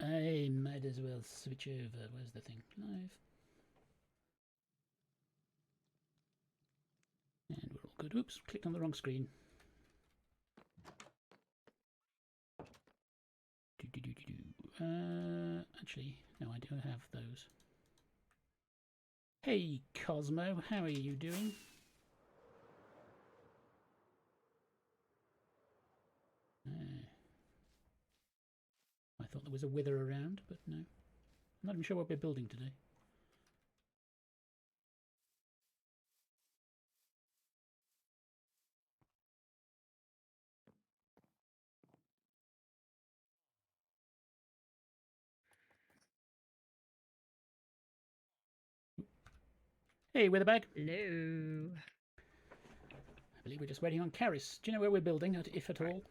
I might as well switch over. Where's the thing? Live. And we're all good. Oops, clicked on the wrong screen. Actually, no, I don't have those. Hey, Cosmo, how are you doing? I thought there was a wither around, but no. I'm not even sure what we're building today. Hey, Witherbag. Hello. I believe we're just waiting on Charis. Do you know where we're building, if at all?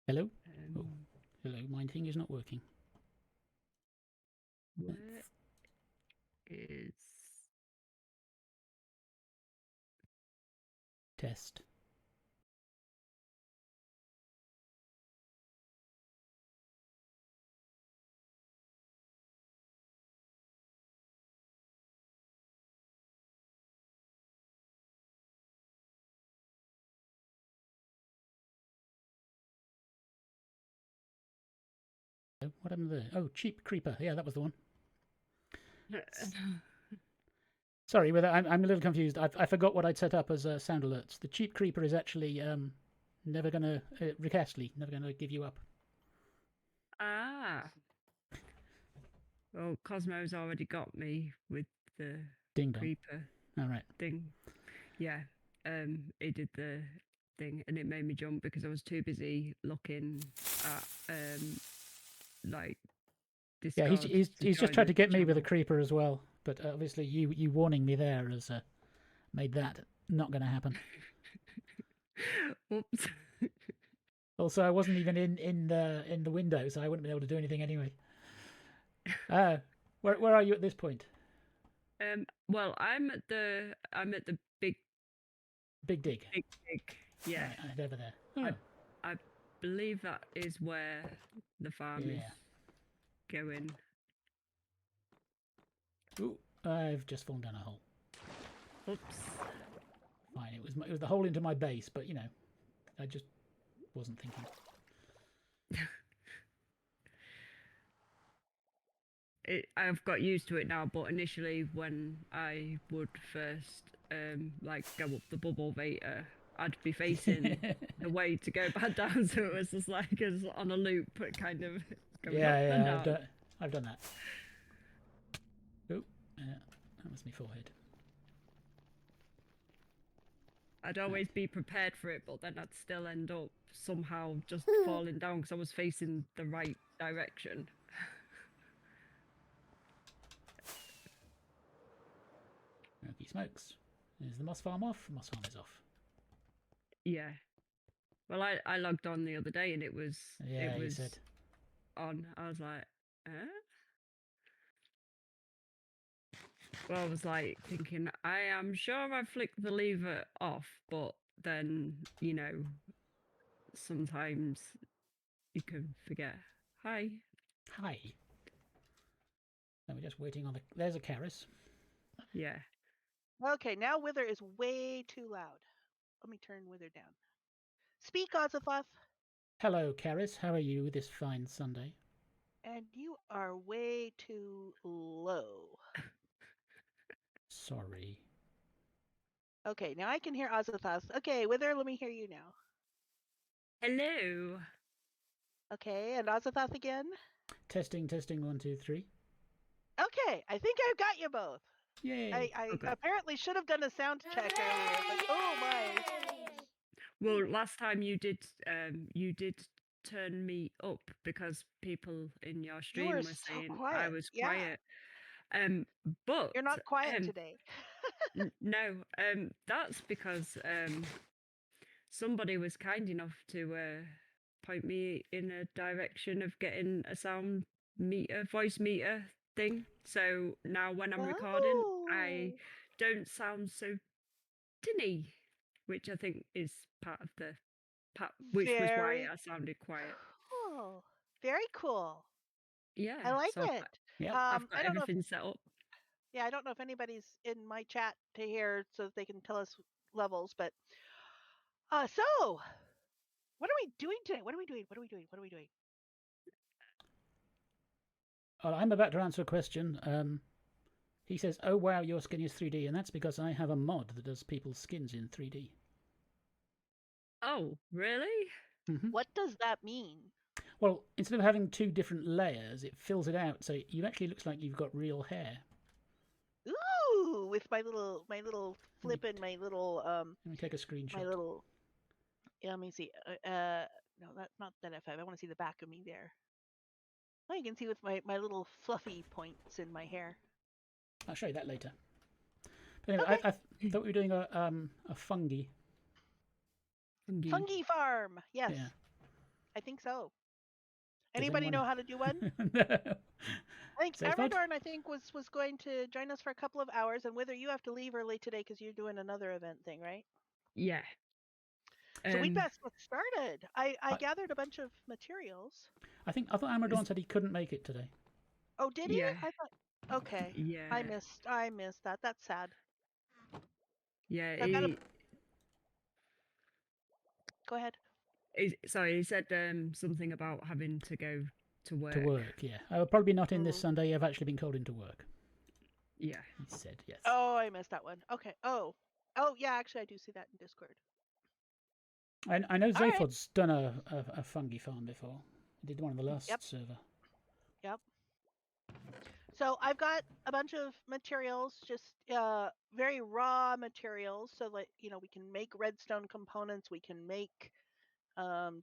Hello? Oh, hello. My thing is not working. Where is... Test. What happened there? Oh, cheap creeper. Yeah, that was the one. Sorry, I'm a little confused. I forgot what I'd set up as sound alerts. The cheap creeper is actually never going to, Ricastly, never going to give you up. Ah. Well, Cosmo's already got me with the Ding dong. creeper All right. thing. Yeah. He did the thing and it made me jump because I was too busy looking at like Discord. Yeah, he's just tried to get me with a creeper as well, but obviously you warning me there has made that not going to happen. Oops. Also, I wasn't even in the window, so I wouldn't be able to do anything anyway. Where are you at this point? Well, I'm at the big dig. Yeah. Right, over there. Oh. I believe that is where the farm is going. Ooh, I've just fallen down a hole. Oops. Fine, it was the hole into my base, but you know, I just wasn't thinking. I've got used to it now, but initially when I would first like go up the bubble vator, I'd be facing the way to go back down, so it was just like it's on a loop, kind of going up and down. I've done that. Oh, that was my forehead. I'd always be prepared for it, but then I'd still end up somehow just falling down because I was facing the right direction. Smoky smokes. Is the moss farm off? Moss farm is off. Yeah. Well, I logged on the other day and it was you said on. I was like, Well, I was like thinking, I am sure I flicked the lever off, but then, you know, sometimes you can forget. Hi. Hi. So we're just waiting on the... There's a Charis. Yeah. Okay, now Wither is way too loud. Let me turn Wither down. Speak, Auzathoth. Hello, Charis. How are you this fine Sunday? And you are way too low. Sorry. Okay, now I can hear Auzathoth. Okay, Wither, let me hear you now. Hello. Okay, and Auzathoth again. Testing, 1, 2, 3. Okay, I think I've got you both. Yay. I apparently should have done a sound check earlier, but oh my. Well, last time you did turn me up because people in your stream were saying quiet. I was quiet. But you're not quiet today. No, that's because somebody was kind enough to point me in a direction of getting a sound meter, voice meter thing. So now when I'm recording, I don't sound so tinny, which I think is part of the which was why I sounded quiet. Oh, Very cool. Yeah. I like so it. Yep. I've got I don't know if everything set up. I don't know if anybody's in my chat to hear so that they can tell us levels, but so what are we doing today? What are we doing? What are we doing? What are we doing? I'm about to answer a question. He says, "Oh wow, your skin is 3D," and that's because I have a mod that does people's skins in 3D. Oh, really? What does that mean? Well, instead of having 2 different layers, it fills it out, so you actually looks like you've got real hair. Ooh, with my little flip and my little Let me take a screenshot. my little. Yeah, let me see. No, that's not that F5. I want to see the back of me there. Oh, you can see with my little fluffy points in my hair. I'll show you that later. But anyway, Okay. I thought we were doing a fungi. Fungi farm. Yes, Yeah. I think so. Does Anybody anyone- know how to do one? No. I think Safe pod? Everdorn, I think, was going to join us for a couple of hours, and Wither, you have to leave early today because you're doing another event thing, right? Yeah. So we best get started. I gathered a bunch of materials. I thought Amadorn said he couldn't make it today. Oh, did he? Yeah. I thought. Okay. Yeah. I missed that. That's sad. Yeah. I've got Go ahead. Sorry, he said something about having to go to work. To work, yeah. I'll probably not in this Sunday. I've actually been called into work. Yeah. He said, yes. Oh, I missed that one. Okay. Oh, yeah. Actually, I do see that in Discord. I know Zaphod's done a fungi farm before. He did one on the last server. Yep. So I've got a bunch of materials, just very raw materials, so that we can make redstone components. We can make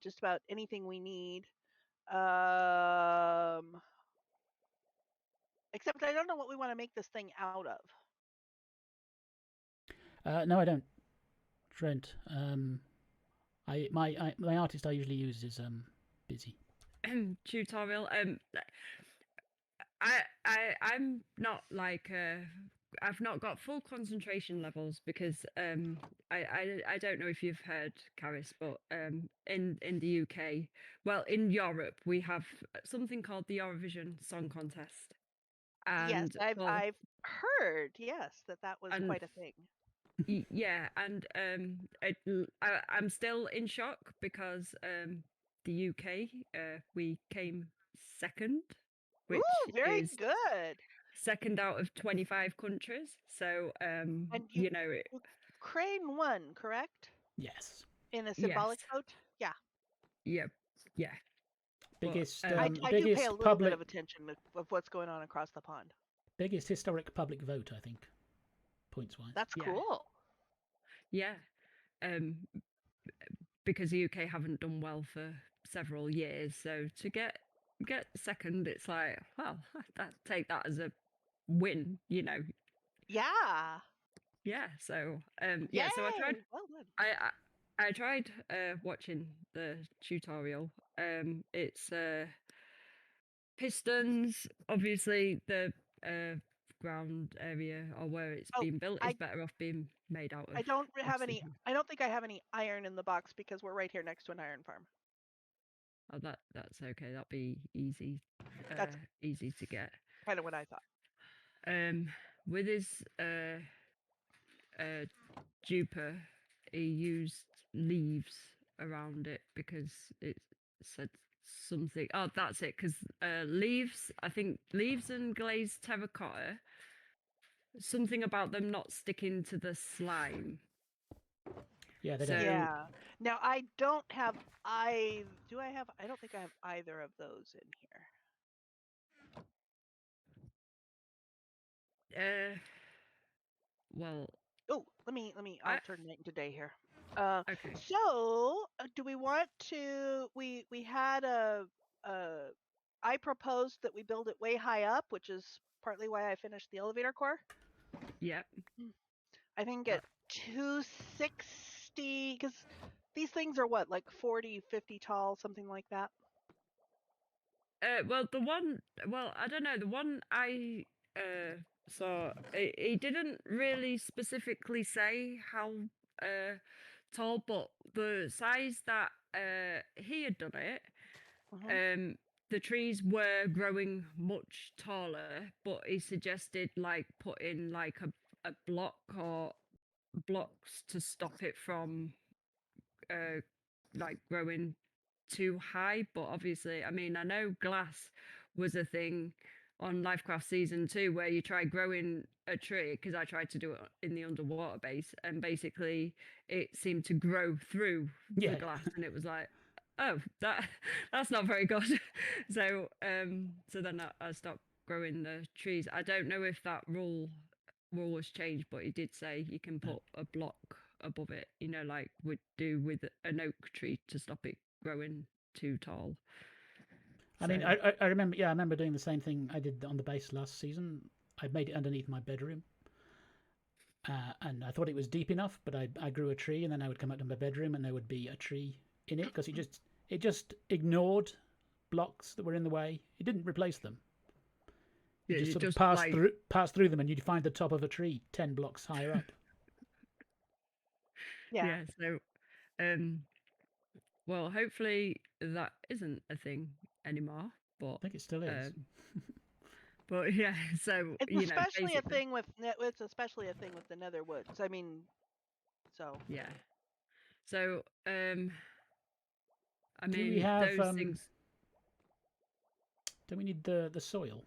just about anything we need. Except I don't know what we want to make this thing out of. No, I don't. Trent. My artist I usually use is busy. Tutorial. I'm not like I've not got full concentration levels because I don't know if you've heard, Charis, but in the UK, well, in Europe, we have something called the Eurovision Song Contest. And yes, I've heard that was quite a thing. Yeah, and I'm still in shock because the UK we came second, which very is good. Second out of 25 countries. So And Ukraine won, correct? Yes. In a symbolic vote. Yeah. Yeah. Biggest. I do pay a little bit of attention of what's going on across the pond. Biggest historic public vote, I think, points wise. That's cool. Yeah. Because the UK haven't done well for several years, so to get second, it's like, well, take that as a win, Yeah. Yeah. So yeah. So I tried. Well done. I tried watching the tutorial. It's pistons. Obviously, the ground area or where it's being built is better off being made out of. I don't have any. I don't think I have any iron in the box because we're right here next to an iron farm. Oh, that's okay. That'll be easy. That's easy to get. Kind of what I thought. With his duper, he used leaves around it because it said something. Oh, that's it. Because leaves, I think leaves and glazed terracotta. Something about them not sticking to the slime. Yeah, they don't. Yeah. Now I don't have do I have? I don't think I have either of those in here. Well. Oh, let me. I'll turn night into day here. Okay. So, do we want to? We had I proposed that we build it way high up, which is partly why I finished the elevator core. Yep. I think at 260, because these things are what, like 40, 50 tall, something like that. Well, I don't know. The one I saw, he didn't really specifically say how tall, but the size that he had done it, the trees were growing much taller, but he suggested like putting like a block or blocks to stop it from like growing too high. But obviously, I mean, I know glass was a thing on LyfCraft season 2 where you try growing a tree, because I tried to do it in the underwater base, and basically it seemed to grow through Yeah. the glass, and it was like, oh, that's not very good. So so then I stopped growing the trees. I don't know if that rule has changed, but he did say you can put a block above it, you know, like would do with an oak tree to stop it growing too tall. I mean, I remember. Yeah, I remember doing the same thing I did on the base last season. I made it underneath my bedroom, and I thought it was deep enough. But I grew a tree, and then I would come out to my bedroom, and there would be a tree in it because it just ignored blocks that were in the way. It didn't replace them. You just sort of pass through them, and you'd find the top of a tree 10 blocks higher up. Yeah. So, well, hopefully that isn't a thing anymore. But I think it still is. But yeah, so it's you especially know, a thing with it's especially a thing with the nether woods. I mean, so yeah. So I mean, do we have those things. Do we need the soil?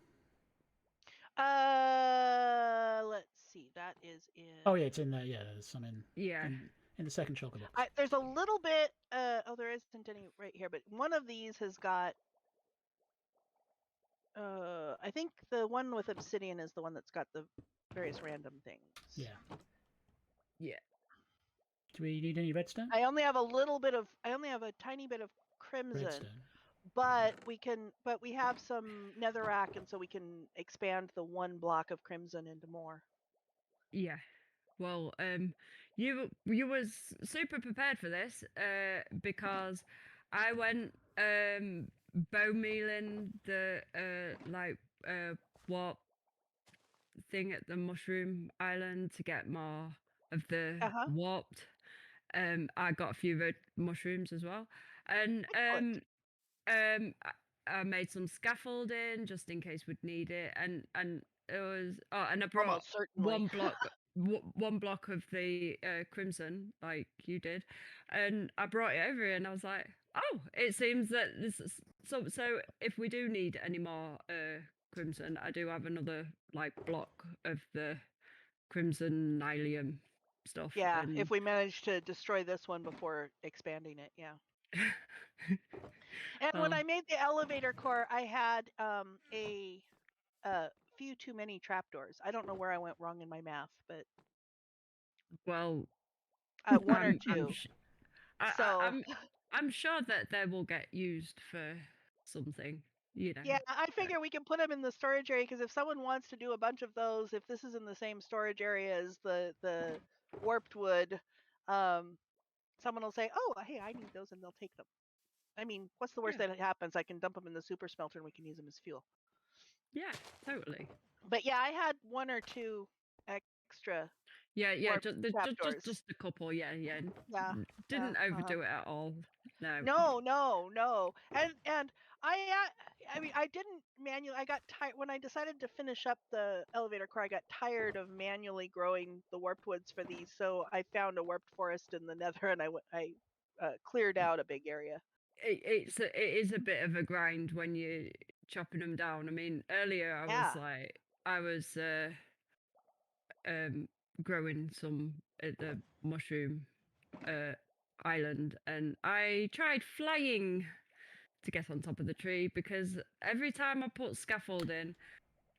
Let's see. That is in. Oh yeah, it's in there. Yeah, there's some in. Yeah. In the second shulker box. There's a little bit. Oh, there isn't any right here, but one of these has got. I think the one with obsidian is the one that's got the various random things. Yeah. Yeah. Do we need any redstone? I only have a tiny bit of crimson. Redstone. But we have some netherrack, and so we can expand the 1 block of crimson into more. Yeah. Well, you was super prepared for this, because I went bone mealing the warp thing at the mushroom island to get more of the warped. I got a few red mushrooms as well, and I made some scaffolding just in case we'd need it, and it was and I brought one block of the crimson like you did, and I brought it over here, and I was like, oh, it seems that this is so if we do need any more crimson, I do have another like block of the crimson nylium stuff. Yeah, if we manage to destroy this one before expanding it, yeah. And when I made the elevator core, I had a few too many trapdoors. I don't know where I went wrong in my math, but well, 1 or 2. I'm sure that they will get used for something, you know. Yeah, I figure we can put them in the storage area, because if someone wants to do a bunch of those, if this is in the same storage area as the warped wood, someone will say, "Oh, hey, I need those," and they'll take them. I mean, what's the worst that happens? I can dump them in the super smelter, and we can use them as fuel. Yeah, totally. But yeah, I had 1 or 2 extra. Yeah, just a couple. Yeah. Didn't overdo it at all. No. And I mean, I didn't manually. I got tired when I decided to finish up the elevator core. I got tired of manually growing the warped woods for these, so I found a warped forest in the nether, and I cleared out a big area. It is a bit of a grind when you're chopping them down. I mean, earlier I was growing some at the mushroom island, and I tried flying to get on top of the tree, because every time I put scaffolding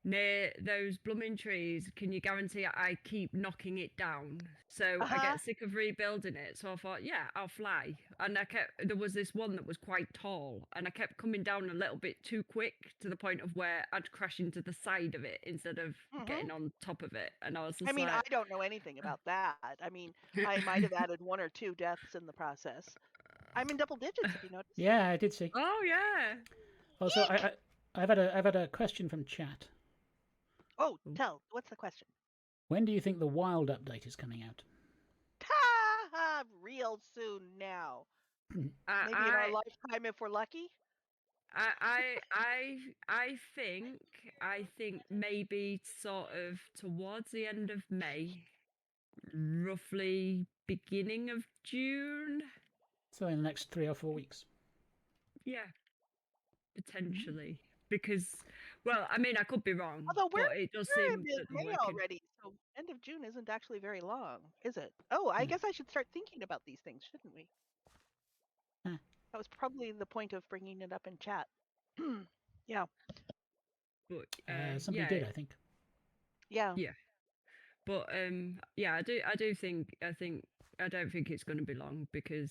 near those blooming trees, can you guarantee I keep knocking it down? So I get sick of rebuilding it. So I thought, yeah, I'll fly. And there was this one that was quite tall, and I kept coming down a little bit too quick to the point of where I'd crash into the side of it instead of getting on top of it. And I was just I don't know anything about that. I mean, I might have added 1 or 2 deaths in the process. I'm in double digits, if you noticed. Yeah, I did see. Oh yeah. Also, I've had a question from chat. Oh, what's the question? When do you think the wild update is coming out? Real soon now. Maybe in our lifetime if we're lucky. I think maybe sort of towards the end of May, roughly beginning of June. So in the next 3 or 4 weeks. Yeah, potentially. Because, well, I mean, I could be wrong, Although but it does we're in seem that they're mid-May working. already, so end of June isn't actually very long, is it? Oh, I guess I should start thinking about these things, shouldn't we? Huh. That was probably the point of bringing it up in chat. Yeah, But Somebody yeah, did, I think. yeah. yeah. But yeah, I don't think it's going to be long because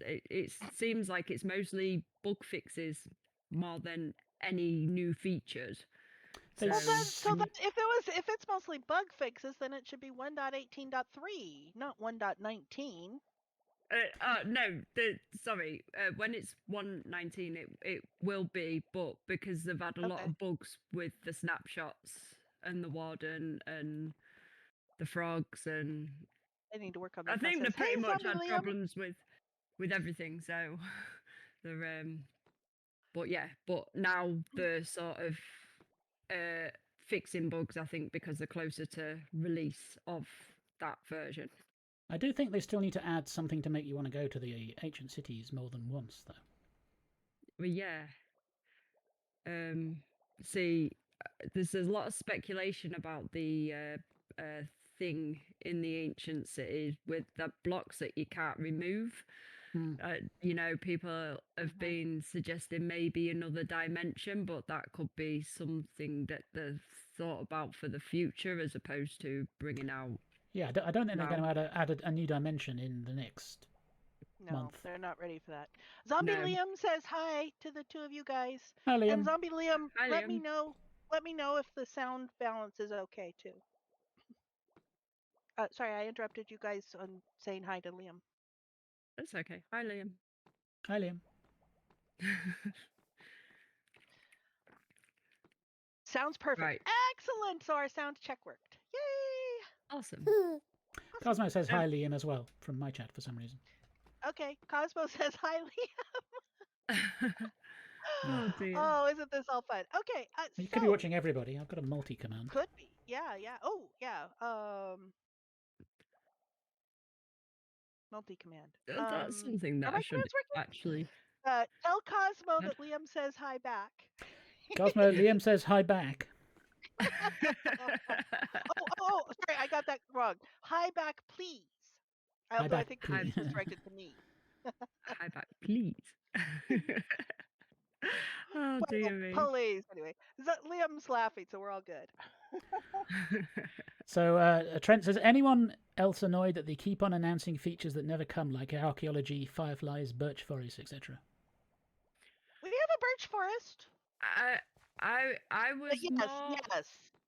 it seems like it's mostly bug fixes more than any new features. They Well, then, s- so then if it's mostly bug fixes, then it should be 1.18.3, not 1.19. No, sorry. When it's 1.19, it will be, but because they've had a lot Okay. of bugs with the snapshots and the warden and the frogs, and I need to work on I the think they process. pretty Hey, much Zombie had Liam. problems with everything. So they're but yeah, but now they're sort of fixing bugs. I think because they're closer to release of that version. I do think they still need to add something to make you want to go to the ancient cities more than once, though. Well, yeah. See, there's a lot of speculation about the thing in the ancient cities with the blocks that you can't remove. You know, people have been suggesting maybe another dimension, but that could be something that they've thought about for the future as opposed to bringing out. Yeah, I don't think they're now. going to add a new dimension in the next No, month. they're not ready for that. Zombie No. Liam says hi to the two of you guys. Hi, Liam. And Zombie Liam, Hi, let me Liam. know. Let me know if the sound balance is okay too. Sorry, I interrupted you guys on saying hi to Liam. That's okay. Hi, Liam. Hi, Liam. Sounds perfect. Right. Excellent. So our sound check worked. Yay! Awesome. Cosmo says hi, Liam, as well, from my chat for some reason. Okay, Cosmo says hi, Liam. Oh dear. Oh, isn't this all fun? Okay, You could be watching everybody. I've got a multi-command. Could be. Yeah, yeah. Oh, yeah. Multi-command. That's something that I should actually. Tell Cosmo that Liam says hi back. Cosmo, Liam says hi back. oh, sorry, I got that wrong. Hi back, please. Although I think please. it's directed to me. Hi back, please. Oh dear me. Please. Anyway, Liam's laughing, so we're all good. So Trent says, anyone else annoyed that they keep on announcing features that never come, like archaeology, fireflies, birch forests, etc.? We have a birch forest. I was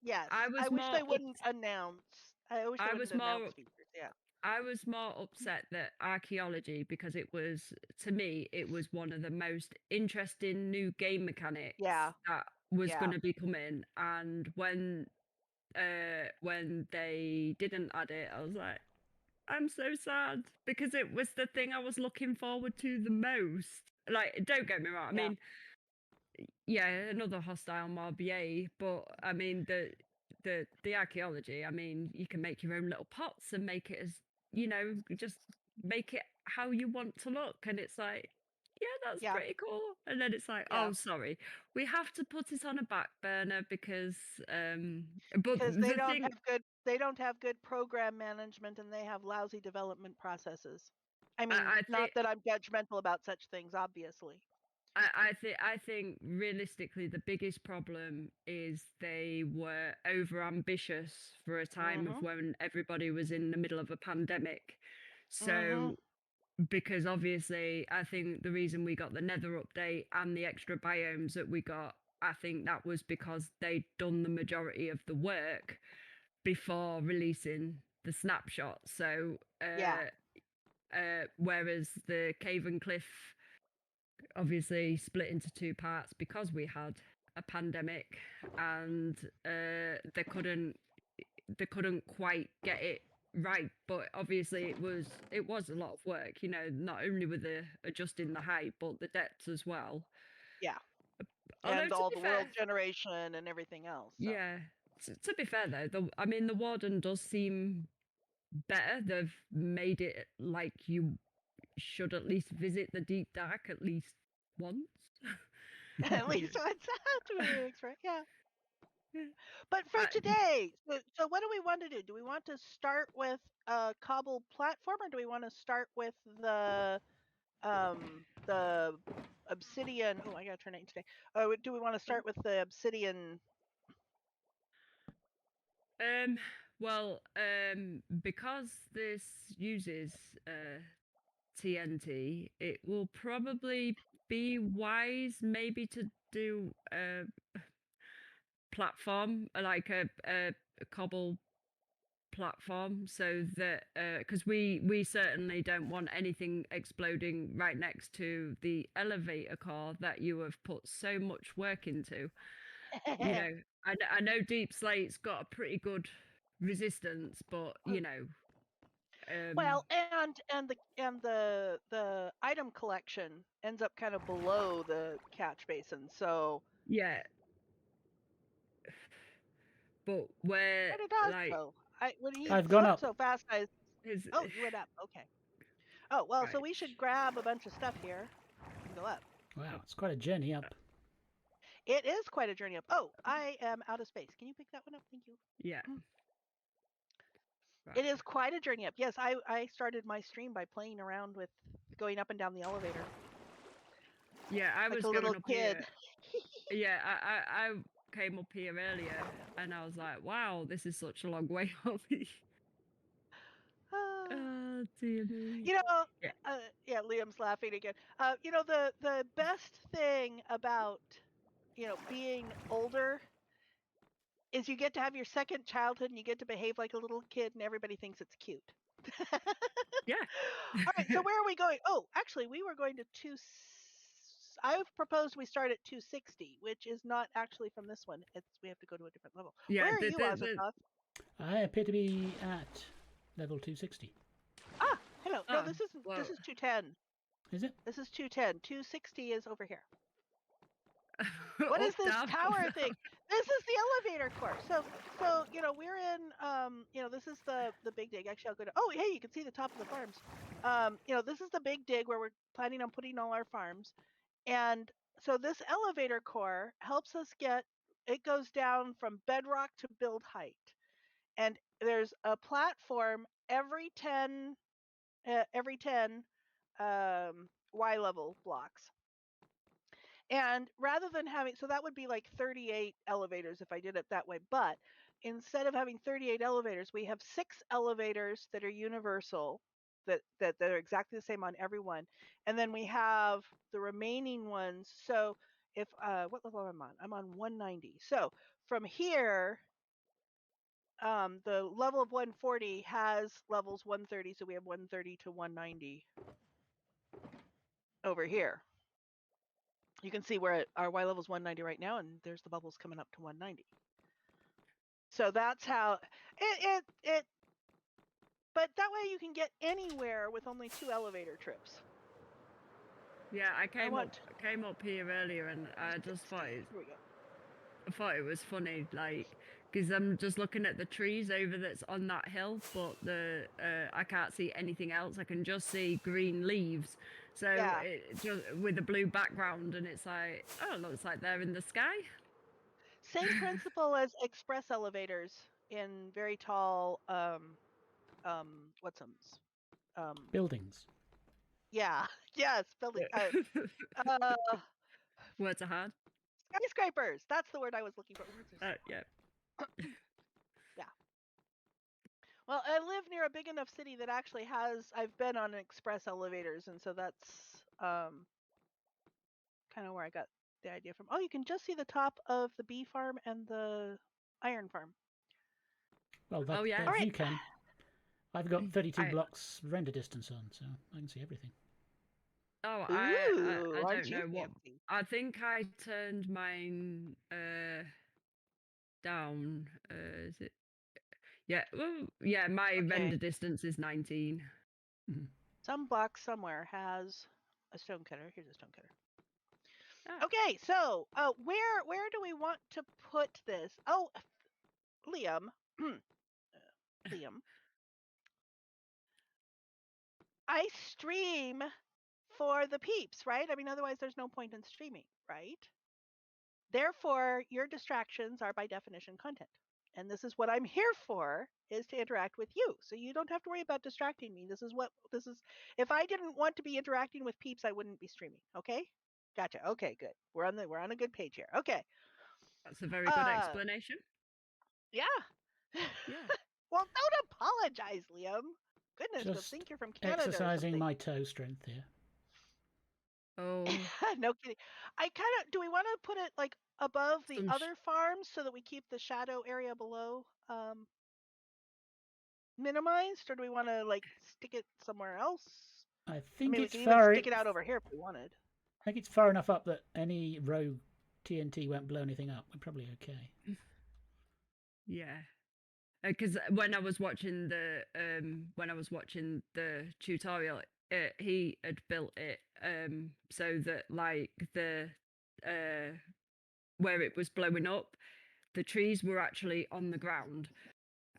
yes. I wish they wouldn't announce. I wish they wouldn't announce features. Yeah. I was more upset that archaeology, because it was, to me, it was one of the most interesting new game mechanics that was going to be coming, and when they didn't add it, I was like, I'm so sad, because it was the thing I was looking forward to the most. Like, don't get me wrong, I mean, yeah, another hostile mob, yay, but I mean the archaeology, I mean, you can make your own little pots and make it as, you know, just make it how you want to look, and it's like, yeah, that's pretty cool. And then it's like, oh, sorry, we have to put it on a back burner because they don't have good program management, and they have lousy development processes. I mean, not that I'm judgmental about such things, obviously. I think realistically the biggest problem is they were over ambitious for a time of when everybody was in the middle of a pandemic. So because obviously I think the reason we got the Nether update and the extra biomes that we got, I think that was because they'd done the majority of the work before releasing the snapshot. So whereas the Cave and Cliff obviously split into two parts because we had a pandemic, and they couldn't quite get it right, but obviously it was a lot of work, you know, not only with the adjusting the height but the depth as well. Although, and to all be the fair, world generation and everything else. So. yeah. To be fair though, the Warden does seem better. They've made it like you should at least visit the Deep Dark at least once. At least once. Right? Yeah. Yeah. But for today, so what do we want to do? Do we want to start with a cobble platform, or do we want to start with the obsidian? Oh, I gotta turn it today. Do we want to start with the obsidian? Well, because this uses TNT, it will probably be wise maybe to do a platform, like a cobble platform, so that because we certainly don't want anything exploding right next to the elevator core that you have put so much work into. You know, I know Deep Slate's got a pretty good resistance, but you know, Well, and the item collection ends up kind of below the catch basin, so yeah. But where where did Oz like go? When he I've gone flipped up. so fast, his oh, you went up. Okay. Oh well, so right. we should grab a bunch of stuff here and go up. Wow, it's quite a journey up. It is quite a journey up. Oh, I am out of space. Can you pick that one up? Thank you. Yeah. It is quite a journey up. Yes, I started my stream by playing around with going up and down the elevator. Yeah, I like was a going little up kid. Here. Yeah, I came up here earlier and I was like, wow, this is such a long way up. Oh dear me. You know, Yeah. yeah, Liam's laughing again. You know, the best thing about being older is you get to have your second childhood and you get to behave like a little kid and everybody thinks it's cute. Yeah. All right, so where are we going? Oh, actually, we were going to I've proposed we start at 260, which is not actually from this one. We have to go to a different level. Yeah, Where are you, Azathoth? I appear to be at level 260. Ah, hello. No, Oh, this isn't. well. This is 210. Is it? This is 210. 260 is over here. What Is this tower thing? This is the elevator course. So we're in this is the big dig. Actually, I'll go to. Oh, hey, you can see the top of the farms. This is the big dig where we're planning on putting all our farms, and so this elevator core helps us get. It goes down from bedrock to build height, and there's a platform every 10 Y level blocks. And rather than having, so that would be like 38 elevators if I did it that way. But instead of having 38 elevators, we have 6 elevators that are universal, that are exactly the same on every one. And then we have the remaining ones. So if, what level am I on? I'm on 190. So from here, the level of 140 has levels 130. So we have 130 to 190 over here. You can see where our Y level is 190 right now, and there's the bubbles coming up to 190. So that's how it. But that way you can get anywhere with only 2 elevator trips. Yeah, I came up here earlier, and I just thought it was funny, like, because I'm just looking at the trees over that's on that hill, but I can't see anything else. I can just see green leaves. So it just with a blue background, and it's like, oh, it looks like they're in the sky. Same principle as express elevators in very tall buildings. Yeah. Yes, buildings. Words are hard. Skyscrapers. That's the word I was looking for. Yeah. Yeah. Well, I live near a big enough city that actually I've been on express elevators, and so that's kind of where I got the idea from. Oh, you can just see the top of the bee farm and the iron farm. Well, oh yeah, all right. You can. I've got 32 blocks render distance on, so I can see everything. Oh, Ooh, I don't know what. I think I turned mine down. Is it? Yeah. Well, yeah. My render distance is 19. Mm-hmm. Some box somewhere has a stone cutter. Here's a stone cutter. Ah, Okay, so where do we want to put this? Oh, Liam, Liam, I stream for the peeps, right? I mean, otherwise there's no point in streaming, right? Therefore, your distractions are by definition content. And this is what I'm here for, is to interact with you. So you don't have to worry about distracting me. This is if I didn't want to be interacting with peeps, I wouldn't be streaming. Okay? Gotcha. Okay, good. We're on a good page here. Okay. that's a very good explanation. Yeah. Yeah. Well, don't apologize, Liam. Goodness, you'll Just think you're from Canada or exercising something. my toe strength here. Oh, No kidding. Do we want to put it like above the Some sh- other farms so that we keep the shadow area below minimized, or do we want to like stick it somewhere else? I I think mean, we it's can even far. stick it out over here if we wanted. I think it's far enough up that any rogue TNT won't blow anything up. We're probably okay. yeah. Because when I was watching the tutorial, he had built it so that like the where it was blowing up, the trees were actually on the ground,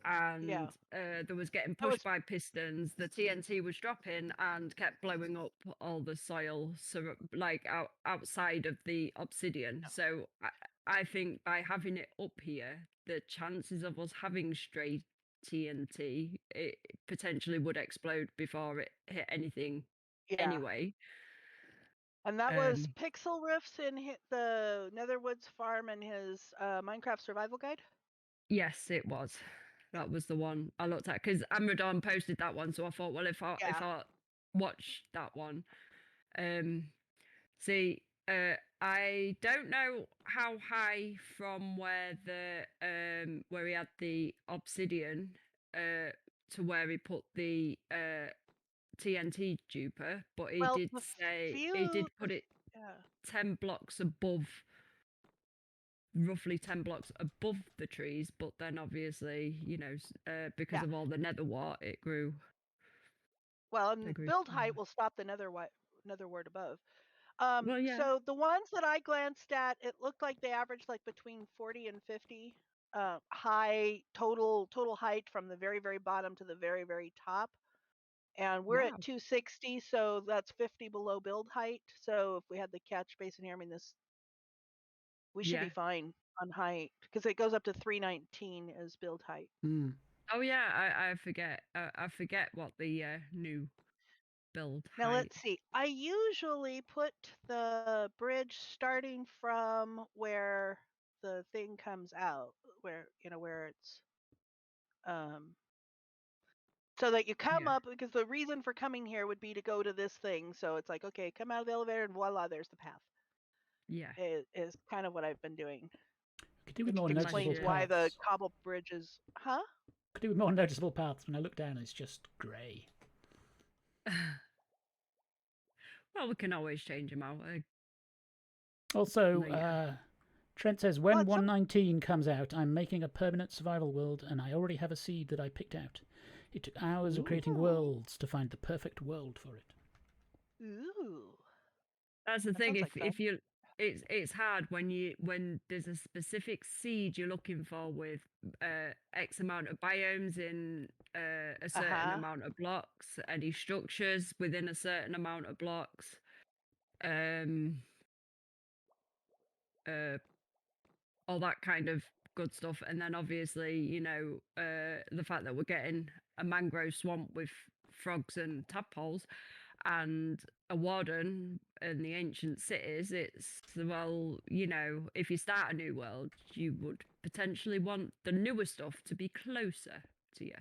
and Yeah. there was getting That was pushed by pistons. The TNT was dropping and kept blowing up all the soil, so like outside of the obsidian. Yeah. So I think by having it up here, the chances of us having stray TNT, it potentially would explode before it hit anything anyway. And that was Pixel Riffs in the Netherwoods farm in his Minecraft survival guide? Yes, it was. That was the one I looked at because Amradon posted that one, so I thought, well, if I watch that one, see, I don't know how high from where where he had the obsidian to where he put the TNT duper, but he did say he did put it 10 blocks above, roughly 10 blocks above the trees, but then obviously, because of all the nether wart, it grew. Well, and build height will stop the nether wart above. Well, yeah. So the ones that I glanced at, it looked like they averaged like between 40 and 50 high total height from the very, very bottom to the very, very top. And we're at 260, so that's 50 below build height. So if we had the catch basin here, I mean, we should be fine on height because it goes up to 319 as build height. Oh yeah, I forget. I forget what the new build Now height. let's see. I usually put the bridge starting from where the thing comes out, where it's so that you come up, because the reason for coming here would be to go to this thing. So it's like, okay, come out of the elevator and voila, there's the path. Yeah, is kind of what I've been doing. Could do with more Which noticeable explains paths. why the cobble bridge is, Could do with more noticeable paths. When I look down, it's just grey. well, we can always change them out. Also, Trent says, when 119 comes out, I'm making a permanent survival world, and I already have a seed that I picked out. It took hours of creating worlds to find the perfect world for it. Ooh. That's the thing. If you, it's hard when there's a specific seed you're looking for with X amount of biomes in a certain amount of blocks, any structures within a certain amount of blocks. All that kind of good stuff, and then obviously the fact that we're getting a mangrove swamp with frogs and tadpoles and a warden in the ancient cities. It's, well, if you start a new world, you would potentially want the newer stuff to be closer to you.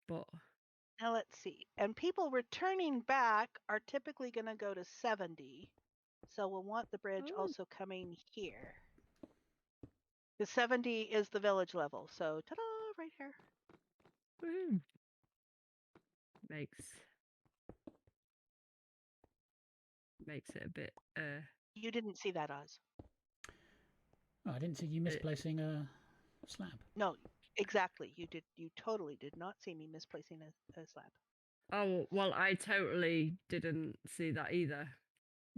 But now let's see, and people returning back are typically going to go to 70, so we'll want the bridge also coming here. The 70 is the village level, so ta-da, right here. Woo-hoo. Makes it a bit You didn't see that, Oz. Oh, I didn't see you misplacing a slab. No, exactly. You totally did not see me misplacing a slab. Oh, well, I totally didn't see that either.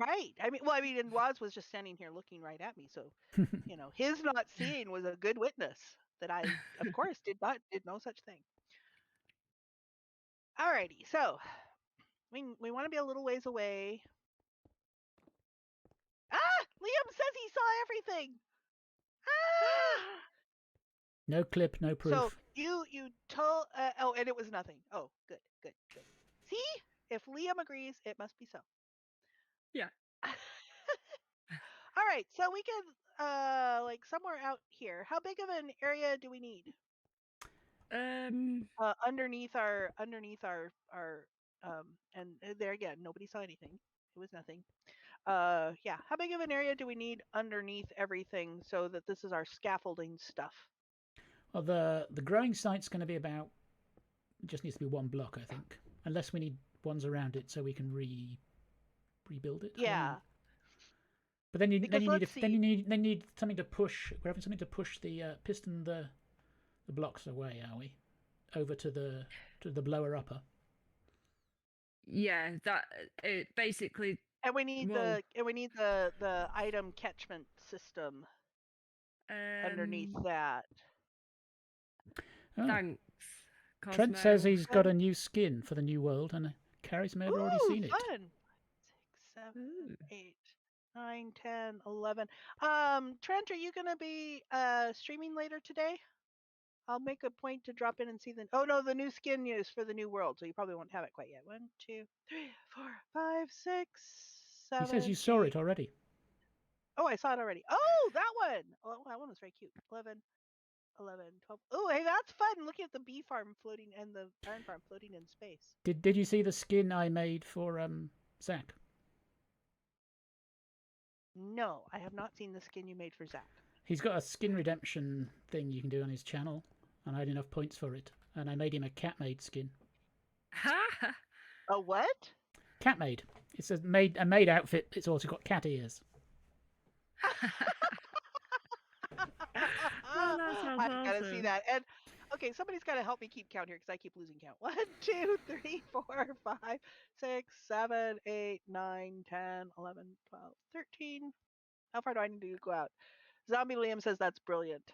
Right. I mean, and Waz was just standing here looking right at me, so his not seeing was a good witness that I, of course, did no such thing. Alrighty, so we want to be a little ways away. Ah, Liam says he saw everything. Ah! No clip, no proof. So you told oh, and it was nothing. Oh, good. See, if Liam agrees, it must be so. Yeah. All right, so we can like somewhere out here. How big of an area do we need? Underneath our and there again, nobody saw anything. It was nothing. Yeah, how big of an area do we need underneath everything so that this is our scaffolding stuff? Well, the growing site's going to be about. It just needs to be 1 block, I think, unless we need ones around it so we can rebuild it. Yeah. But then you need something to push. We're having something to push the piston the blocks away, are we? Over to the blower upper. Yeah, that it basically. And we need the item catchment system underneath that. Oh. Thanks. Cosmo. Trent says he's got a new skin for the new world, and Charis may have already seen it. Fun. 6, 7, 8, 9, 10, 11. Trent, are you gonna be streaming later today? I'll make a point to drop in and see the. Oh no, the new skin is for the new world, so you probably won't have it quite yet. 1, 2, 3, 4, 5, 6, 7. He says you saw it already. Oh, I saw it already. Oh, that one. Oh, that one was very cute. 11, 12. Oh, hey, that's fun. Looking at the bee farm floating and the iron farm floating in space. Did you see the skin I made for Zach? No, I have not seen the skin you made for Zach. He's got a skin redemption thing you can do on his channel, and I had enough points for it, and I made him a cat-made skin. A what? Cat-made. It's a made outfit. It's also got cat ears. I've got to see that. And okay, somebody's got to help me keep count here because I keep losing count. 1, 2, 3, 4, 5, 6, 7, 8, 9, 10, 11, 12, 13. How far do I need to go out? Zombie Liam says that's brilliant.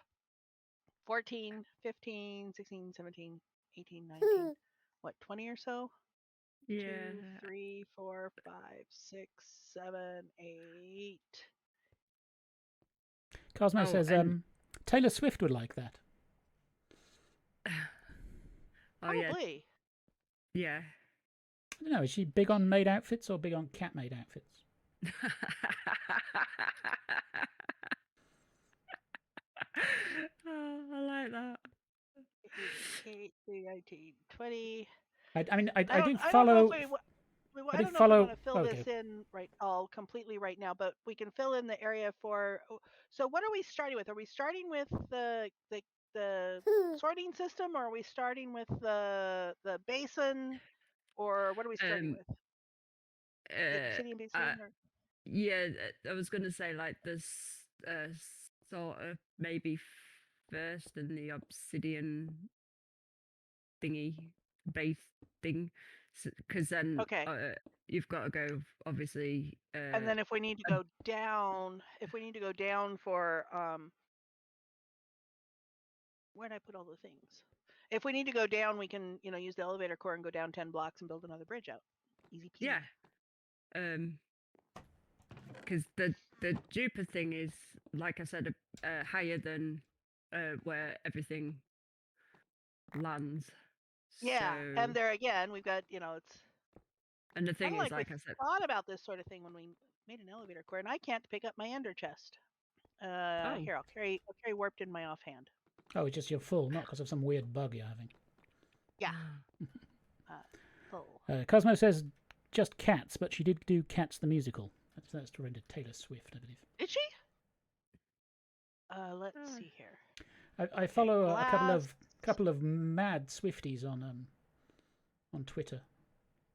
14, 15, 16, 17, 18, 19. What, 20 or so? Yeah. 2, 3, 4, 5, 6, 7, 8. Cosmo says Taylor Swift would like that. Probably. Yeah. I don't know. Is she big on made outfits or big on cat-made outfits? Oh, I like that. 8, 19, 20. I did I follow. don't know if we want to fill this in all completely right now, but we can fill in the area for. So what are we starting with? Are we starting with the sorting system, or are we starting with the basin, or what are we starting with? The obsidian basin? Yeah, I was going to say like this sort of maybe first in the obsidian thingy base thing, because then you've got to go obviously. And then if we need to go down, for where did I put all the things? If we need to go down, we can use the elevator core and go down 10 blocks and build another bridge out. Easy peasy. Yeah. Because the duper thing is, like I said, higher than where everything lands. Yeah, so... and there again, we've got it's. And the thing is, like I said, thought about this sort of thing when we made an elevator core, and I can't pick up my ender chest. Here, I'll carry warped in my offhand. Oh, it's just you're full, not because of some weird bug you're having. Yeah. Full. Cosmo says just Cats, but she did do Cats the musical. That's to render Taylor Swift, I believe. Did she? Let's see here. I follow a couple of mad Swifties on Twitter,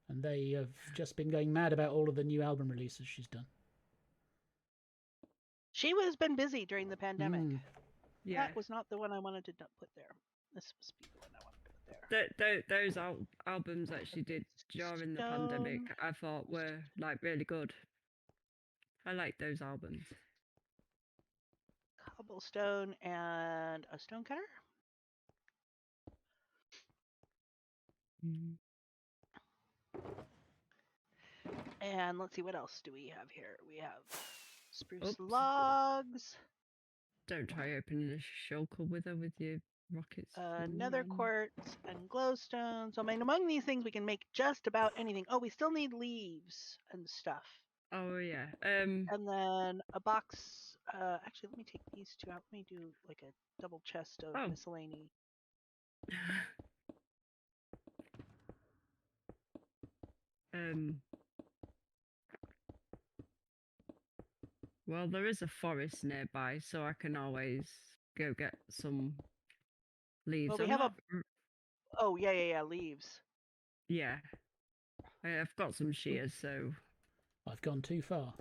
and they have just been going mad about all of the new album releases she's done. She has been busy during the pandemic. Yeah. That was not the one I wanted to put there. This must be the one I wanted to put there. Those albums that she did during the pandemic, I thought were like really good. I like those albums. Cobblestone and a stone cutter. Mm. And let's see, what else do we have here? We have spruce Oops. logs. Don't try opening a shulker wither with your rockets. Nether quartz and glowstone. So I mean, among these things, we can make just about anything. Oh, we still need leaves and stuff. Oh yeah. And then a box. Actually, let me take these two out. Let me do like a double chest of miscellany. Well, there is a forest nearby, so I can always go get some leaves. Well, we have Oh yeah, leaves. Yeah, I've got some shears, so I've gone too far.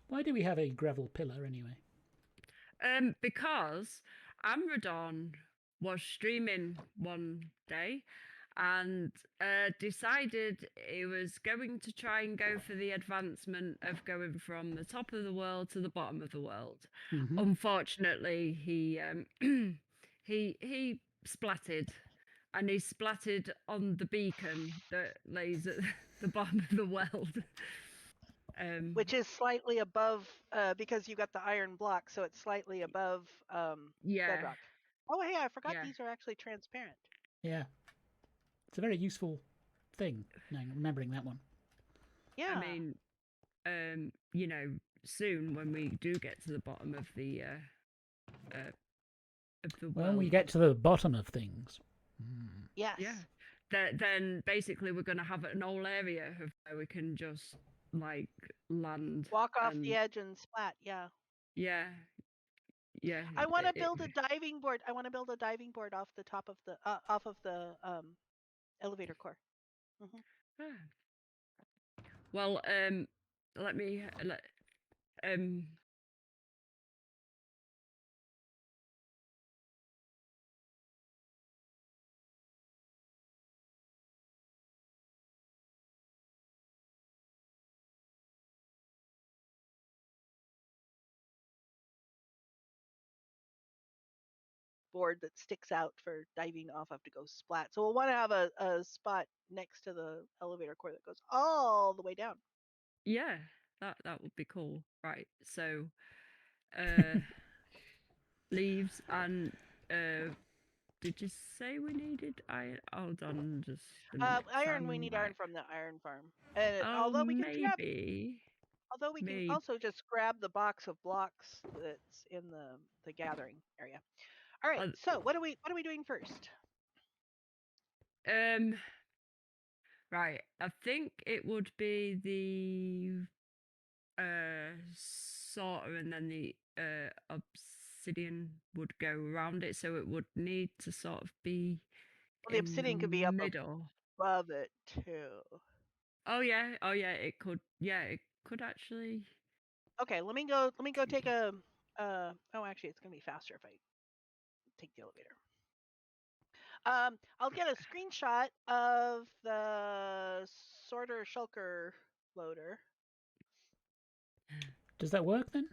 Why do we have a gravel pillar anyway? Because Amradon was streaming one day and decided he was going to try and go for the advancement of going from the top of the world to the bottom of the world. Mm-hmm. Unfortunately, he he splatted, and he splatted on the beacon that lays at the bottom of the world. Which is slightly above, because you got the iron block, so it's slightly above bedrock. Oh, hey, I forgot these are actually transparent. Yeah. It's a very useful thing, remembering that one. Yeah. I mean, you know, soon when we do get to the bottom of the world. When we get to the bottom of things. Yes. Yeah. Then basically we're going to have an whole area of where we can just like land. Walk off the edge and splat. Yeah. Yeah. Yeah. I want to build a diving board. I want to build a diving board off the top of the elevator core. Mm-hmm. Well, let me board that sticks out for diving off of to go splat. So we'll want to have a spot next to the elevator core that goes all the way down. Yeah, that would be cool. Right. So leaves and did you say we needed iron? Hold on, just a minute. Iron, we need iron from the iron farm. Although we can also just grab the box of blocks that's in the gathering area. All right. So what are we doing first? Right. I think it would be the sorter, and then the obsidian would go around it, so it would need to sort of be. Well, the obsidian could be up above it too. Oh yeah, it could. Yeah, it could actually. Okay, let me go take a. Oh, actually, it's gonna be faster if I take the elevator. I'll get a screenshot of the sorter shulker loader. Does that work then?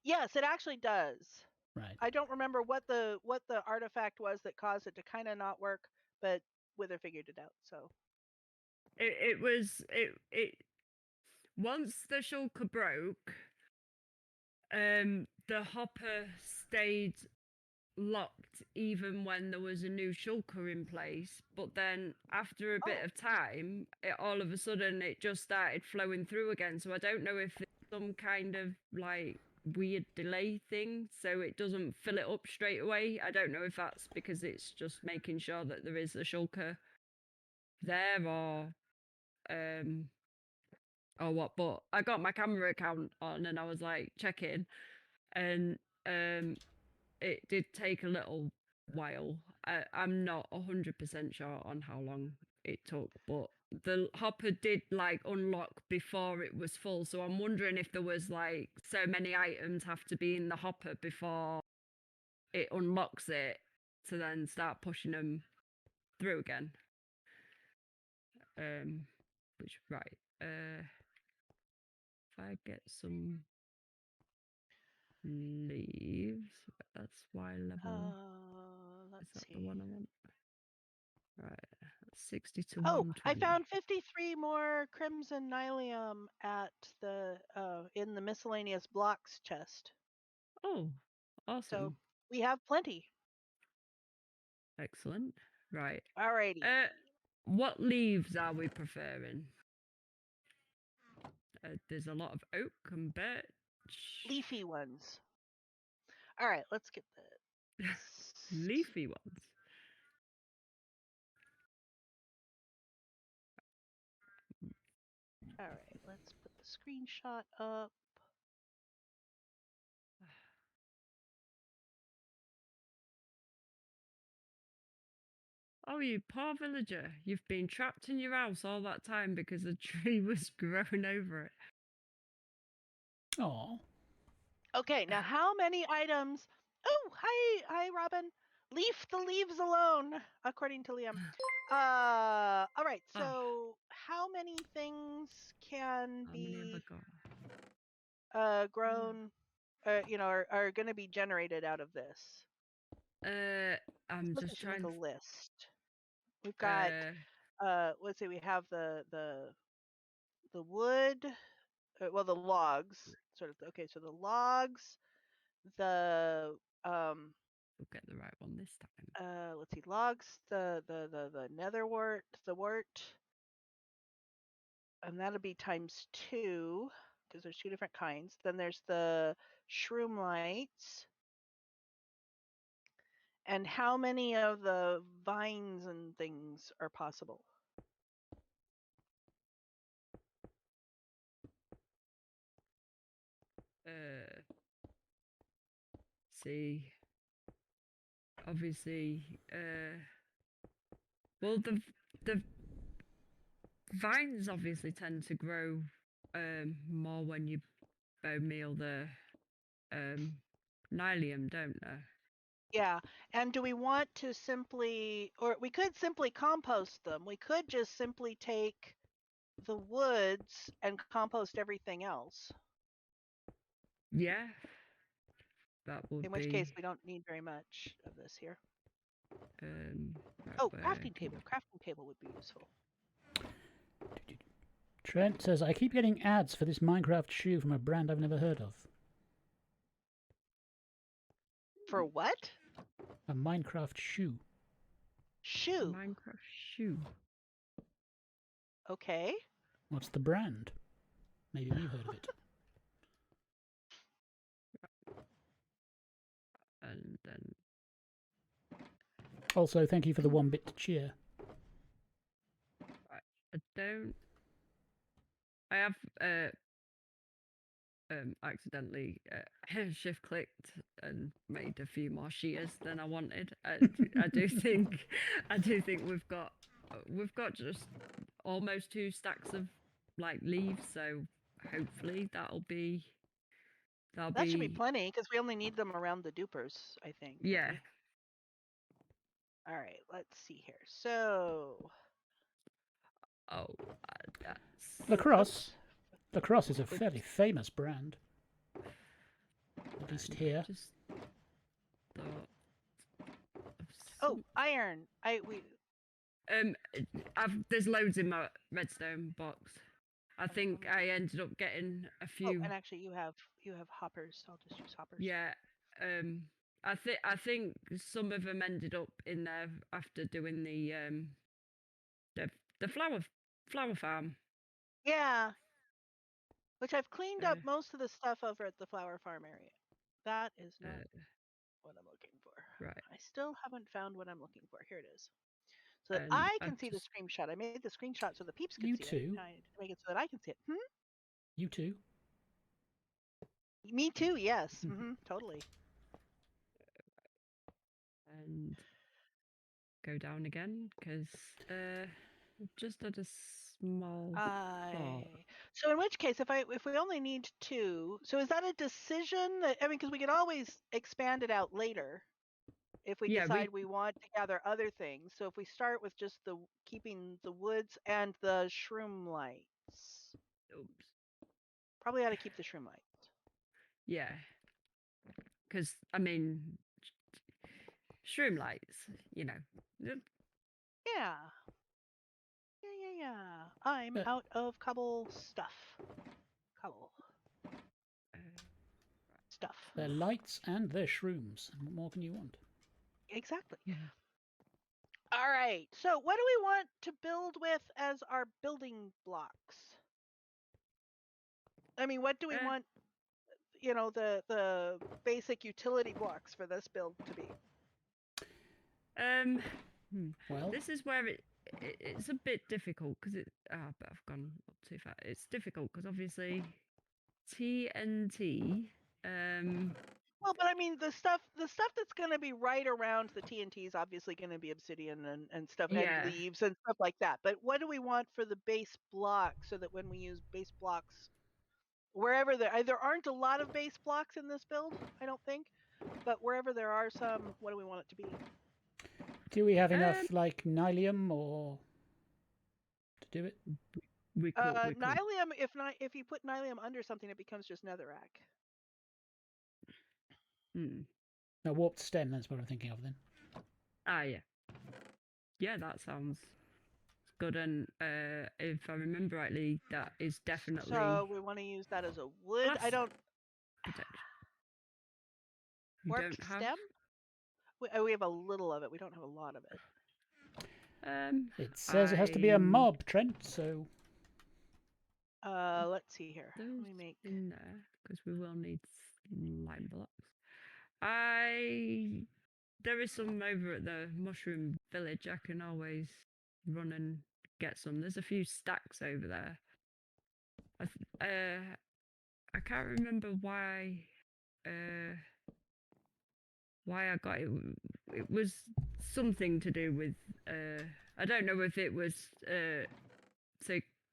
Yes, it actually does. Right. I don't remember what the artifact was that caused it to kind of not work, but Wither figured it out. So it was once the shulker broke, the hopper stayed locked even when there was a new shulker in place, but then after a bit of time, all of a sudden it just started flowing through again. So I don't know if it's some kind of like weird delay thing, so it doesn't fill it up straight away. I don't know if that's because it's just making sure that there is a shulker there or what. But I got my camera account on and I was like checking, and it did take a little while. I'm not 100% sure on how long it took, but the hopper did like unlock before it was full. So I'm wondering if there was like so many items have to be in the hopper before it unlocks it to then start pushing them through again. which right. If I get some leaves, that's why level. Is Let's that see. the one I want? Right, 60 to Oh, 120. I found 53 more crimson nylium at the in the miscellaneous blocks chest. Oh, So awesome! we have plenty. Excellent. Right. Alrighty. What leaves are we preferring? There's a lot of oak and birch. Leafy ones. All right, let's get the Leafy ones. All right, let's put the screenshot up. Oh, you poor villager. You've been trapped in your house all that time because a tree was growing over it. Oh. Okay, now how many items? Oh, hi, Robin. Leave the leaves alone, according to Liam. All right. So, how many things can How many have I be got? grown? Are going to be generated out of this? I'm Let's just make trying. a list. We've got. Let's see. We have the wood. Well, the logs. Sort of. Okay. So the logs. The We'll get the right one this time. let's see, logs, the netherwort, the wort, and that'll be times 2 because there's 2 different kinds. Then there's the shroom lights. And how many of the vines and things are possible? See, obviously, well, the vines obviously tend to grow more when you bone meal the nylium, don't they? Yeah, and do we want to simply, or we could simply compost them. We could just simply take the woods and compost everything else. Yeah, that would In be. which case, we don't need very much of this here. Right, Oh, crafting table. Crafting table would be useful. Trent says, I keep getting ads for this Minecraft shoe from a brand I've never heard of. For what? A Minecraft shoe. Shoe. Minecraft shoe. Okay. What's the brand? Maybe we've heard of it. And then. Also, thank you for the 1 bit to cheer. I don't. I have accidentally shift clicked and made a few more shears than I wanted. I do think we've got just almost 2 stacks of like leaves, so hopefully that should be plenty because we only need them around the dupers, I think. Yeah. All right, let's see here. So. Oh, LaCrosse. LaCrosse is a fairly famous brand. At least here. Just oh, iron. There's loads in my redstone box. I think I ended up getting a few. Oh, and actually, you have hoppers. I'll just use hoppers. Yeah. I think some of them ended up in there after doing the flower farm. Yeah. Which I've cleaned up most of the stuff over at the flower farm area. That is not what I'm looking for. Right. I still haven't found what I'm looking for. Here it is. So that I can see the screenshot. I made the screenshot so the peeps can see it. I need to make it so that I can see it. You too. Me too, yes. Totally. And go down again because just at a small thought. So in which case, if we only need 2, so is that a decision that, I mean, because we could always expand it out later if we Yeah, decide we want to gather other things. So if we start with just keeping the woods and the shroom lights, Oops. probably ought to keep the shroom lights. Yeah. Because, I mean, shroom lights, you know. Yeah. I'm out of cobble stuff. Cobble. Stuff. They're lights and they're shrooms. What more can you want? Exactly. All right. So what do we want to build with as our building blocks? I mean, what do we want, you know, the basic utility blocks for this build to be? Well, this is where it's a bit difficult because but I've gone up too far. It's difficult because obviously TNT. Well, but I mean, the stuff that's going to be right around the TNT is obviously going to be obsidian and stuff, and leaves and stuff like that. But what do we want for the base block so that when we use base blocks, wherever there aren't a lot of base blocks in this build, I don't think, but wherever there are some, what do we want it to be? Do we have enough like nylium or to do it? We could. Nylium, if you put nylium under something, it becomes just netherrack. No, warped stem, that's what I'm thinking of then. Ah, yeah. Yeah, that sounds good. And if I remember rightly, that is definitely... So we want to use that as a wood. Glass I don't... protection. Warped stem? We have a little of it. We don't have a lot of it. It says it has to be a mob, Trent, so... let's see here. Let me make... in there, because we will need lime blocks. There is some over at the mushroom village. I can always run and get some. There's a few stacks over there. I can't remember why I got it. It was something to do with I don't know if it was to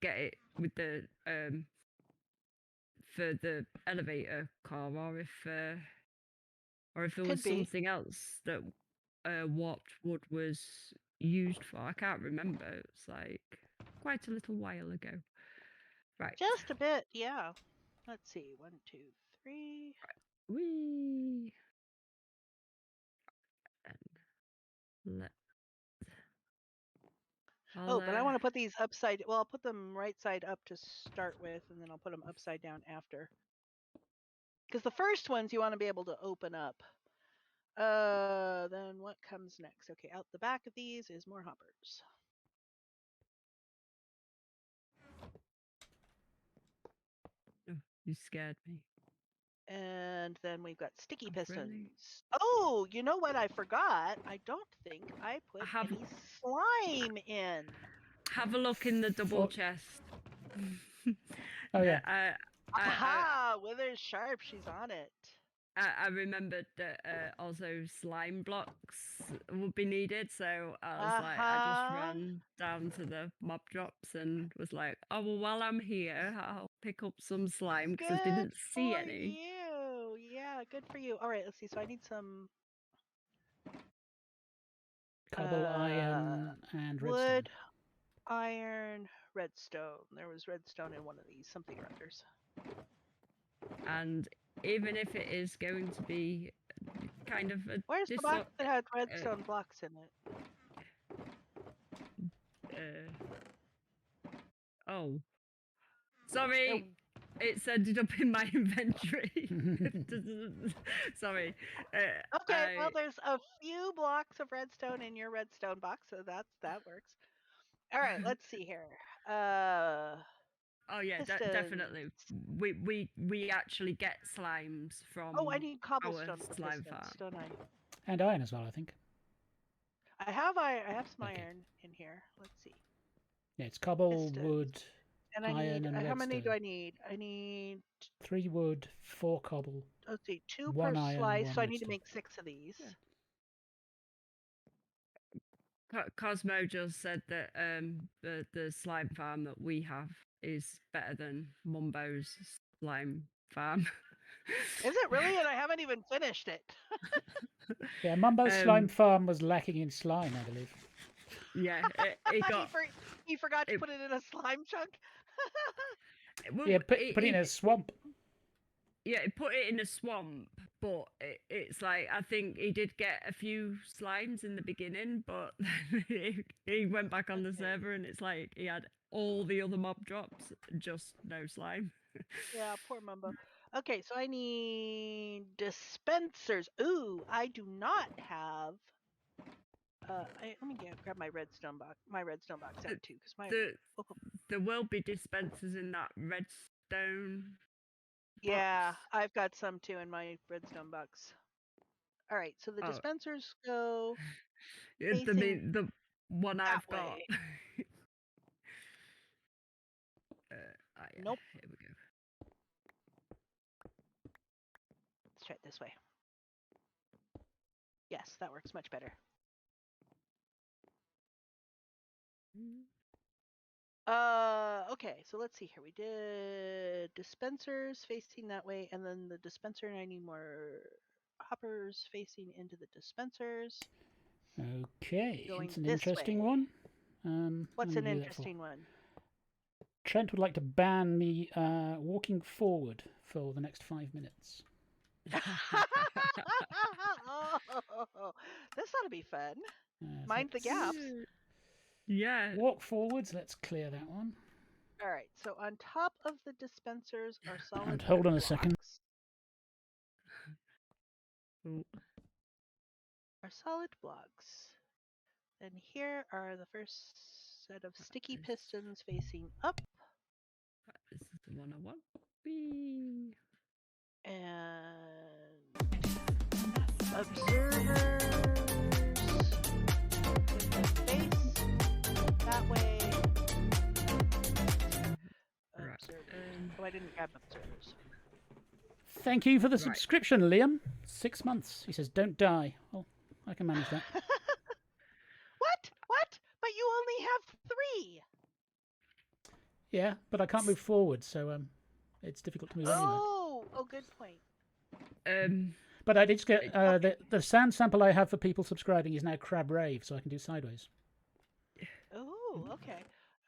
get it with the for the elevator car, or if it was something else that warped wood was used for. I can't remember. It's like quite a little while ago. Right. Just a bit, yeah. Let's see. 1, 2, 3. Right. Whee. But I want to put these upside... Well, I'll put them right side up to start with, and then I'll put them upside down after. Because the first ones you want to be able to open up. Then what comes next? Okay, out the back of these is more hoppers. Oh, you scared me. And then we've got sticky pistons. Really? Oh, you know what I forgot? I don't think I put any slime in. Have a look in the double chest. Oh, yeah. Wither's sharp. She's on it. I remembered that also slime blocks would be needed, so I was like, I just ran down to the mob drops and was like, oh, well, while I'm here, I'll pick up some slime because I didn't see any. You. Yeah, good for you. All right, let's see. So I need some cobble, iron, and redstone. Wood, iron, redstone. There was redstone in one of these, something or others. And even if it is going to be kind of a... Where's the box that had redstone blocks in it? Oh. Sorry. It's ended up in my inventory. Sorry. Okay, well, there's a few blocks of redstone in your redstone box, so that works. All right, let's see here. Oh yeah, definitely. We actually get slimes from. Oh, I need cobblestone our slime farm, don't I? And iron as well, I think. I have some iron in here. Let's see. Yeah, it's cobble, wood, and iron, and redstone. How many do I need? I need 3 wood, 4 cobble. Let's see, 2 per slice. So I need to make 6 of these. Yeah. Cosmo just said that the slime farm that we have is better than Mumbo's slime farm. Is it really? And I haven't even finished it. Yeah, Mumbo's slime farm was lacking in slime, I believe. Yeah, it got. He forgot to it- put it in a slime chunk. Well, Yeah, put it in a swamp. Yeah, he put it in a swamp, but it's like I think he did get a few slimes in the beginning, but he went back on the server and it's like he had all the other mob drops, just no slime. Yeah, poor Mumbo. Okay, so I need dispensers. Ooh, I do not have. Let me grab my redstone box. My redstone box out too, because my. There will be dispensers in that redstone. Yeah, box. I've got some too in my redstone box. All right, so the dispensers go. The one I've got. Way. Yeah, nope. Here we go. Let's try it this way. Yes, that works much better. Okay, so let's see here. We did dispensers facing that way, and then the dispenser, and I need more hoppers facing into the dispensers. Okay, it's an interesting one. What's an interesting one? Trent would like to ban me walking forward for the next 5 minutes. Oh, this ought to be fun. Mind the gaps. Yeah. Walk forwards. Let's clear that one. All right. So on top of the dispensers are solid. And hold on a second. Are solid blocks. And here are the first set of sticky pistons facing up. This is the one I want. Whee. And observers face that way. Oh, I didn't grab observers. Thank you for the subscription, Liam. 6 months. He says, don't die. Well, I can manage that. What? But you only have 3. Yeah, but I can't move forward, so it's difficult to move anyway. Oh, good point. But I did just get the sound sample I have for people subscribing is now Crab Rave, so I can do sideways. Oh, okay.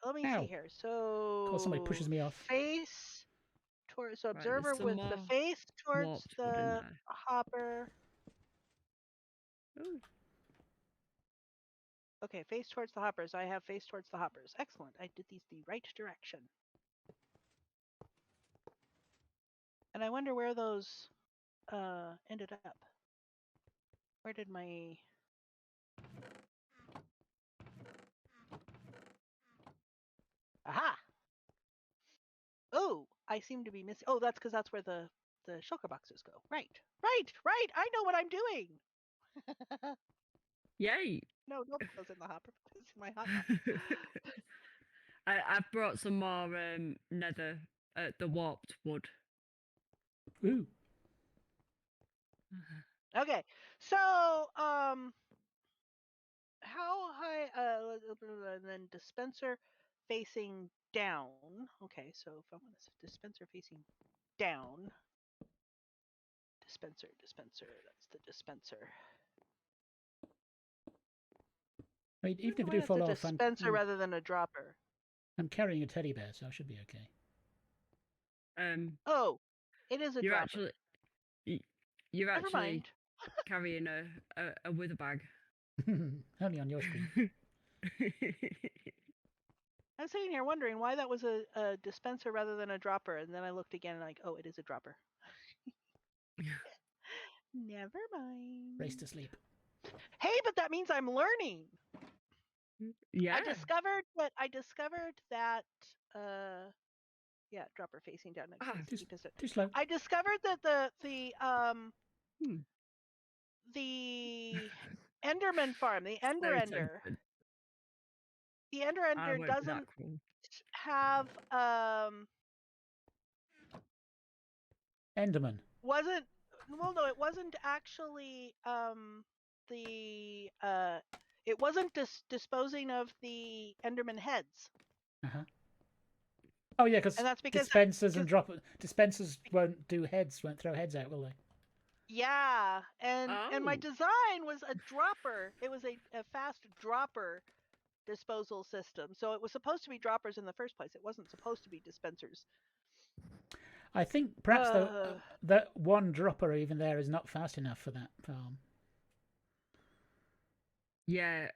Let me see here. So, of course, somebody pushes me off. Face towards observer with the face towards the hopper. Ooh. Okay, face towards the hoppers. I have face towards the hoppers. Excellent. I did these the right direction. And I wonder where those ended up. Where did my... Aha! Oh, I seem to be missing... Oh, that's because that's where the shulker boxes go. Right. I know what I'm doing. Yay! No, don't put those in the hopper. It's in my hot box. I've brought some more nether, the warped wood. Ooh. Okay, so how high? And then dispenser facing down. Okay, so if I want a dispenser facing down, dispenser. That's the dispenser. I mean, even if I do fall off, a dispenser rather than a dropper. I'm carrying a teddy bear, so I should be okay. Oh, it is a you're dropper. You're actually carrying a Witherbag. Only on your screen. I was sitting here wondering why that was a dispenser rather than a dropper, and then I looked again and like, oh, it is a dropper. Never mind. Race to sleep. Hey, but that means I'm learning. Yeah. I discovered that dropper facing down next to the piston. Too slow. I discovered that the Enderman farm, the Ender doesn't have Enderman. It wasn't actually it wasn't disposing of the Enderman heads. Oh yeah, because And that's because dispensers and dispensers won't throw heads out, will they? yeah, and my Oh. design was a dropper. It was a fast dropper disposal system. So it was supposed to be droppers in the first place. It wasn't supposed to be dispensers. I think perhaps that one dropper even there is not fast enough for that farm. Yeah.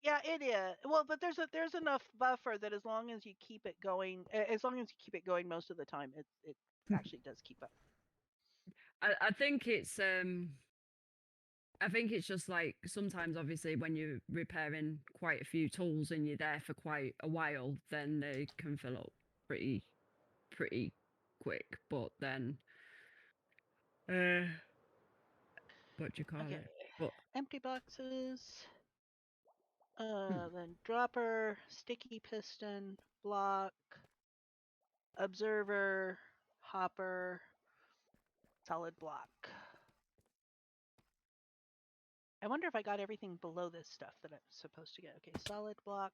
Yeah, it is. Well, but there's enough buffer that as long as you keep it going, most of the time, it actually does keep up. I think it's just like sometimes, obviously, when you're repairing quite a few tools and you're there for quite a while, then they can fill up pretty quick. But then, what do you call it? But Empty boxes. Then dropper, sticky piston, block, observer, hopper, solid block. I wonder if I got everything below this stuff that I'm supposed to get. Okay, solid block.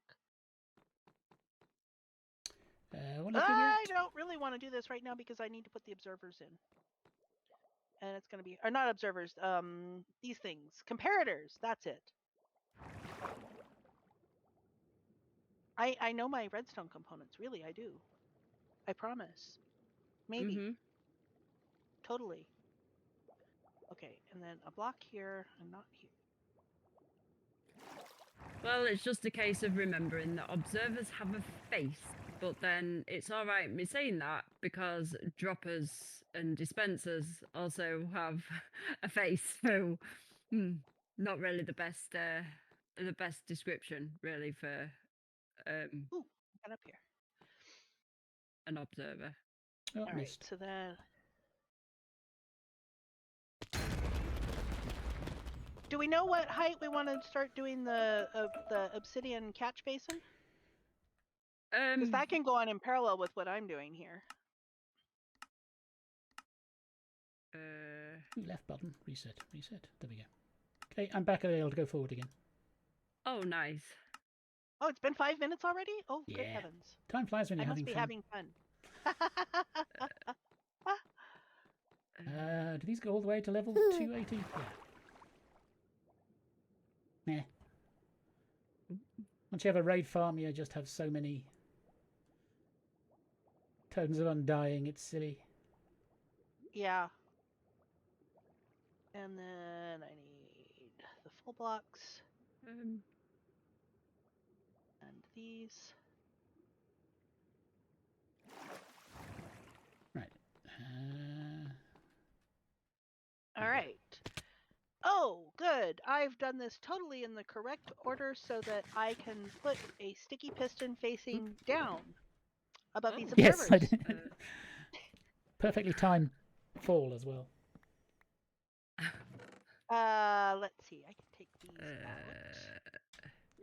I don't really want to do this right now because I need to put the observers in. And it's going to be, or not observers, these things. Comparators, that's it. I know my redstone components, really, I do. I promise. Maybe. Totally. Okay, and then a block here and not here. Well, it's just a case of remembering that observers have a face, but then it's all right me saying that because droppers and dispensers also have a face. So, not really the best description, really, for Ooh, got up here. An observer. Oh, all right, missed. so then. Do we know what height we want to start doing the obsidian catch basin? Because that can go on in parallel with what I'm doing here. Left button, reset. There we go. Okay, I'm back able to go forward again. Oh, nice. Oh, it's been 5 minutes already? Oh, yeah. Good heavens. Time flies when you're having fun. I must be having fun. Do these go all the way to level 280? Yeah. Nah. Once you have a raid farm, you just have so many totems of undying, it's silly. Yeah. And then I need the full blocks. And these. Right. All right. Oh, good. I've done this totally in the correct order so that I can put a sticky piston facing down above these observers. Yes, I did. Perfectly timed fall as well. Let's see. I can take these out.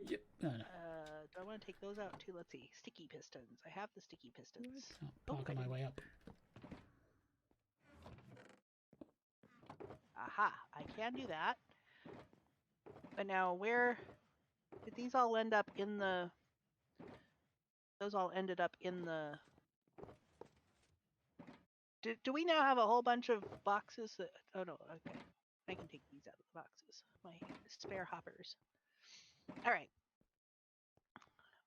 Yep. No. Do I want to take those out too? Let's see. Sticky pistons. I have the sticky pistons. I'll park on my way up. Aha, I can do that. But now where did these all end up in the... Those all ended up in the... Do we now have a whole bunch of boxes that... Oh no, okay. I can take these out of the boxes. My spare hoppers. Alright.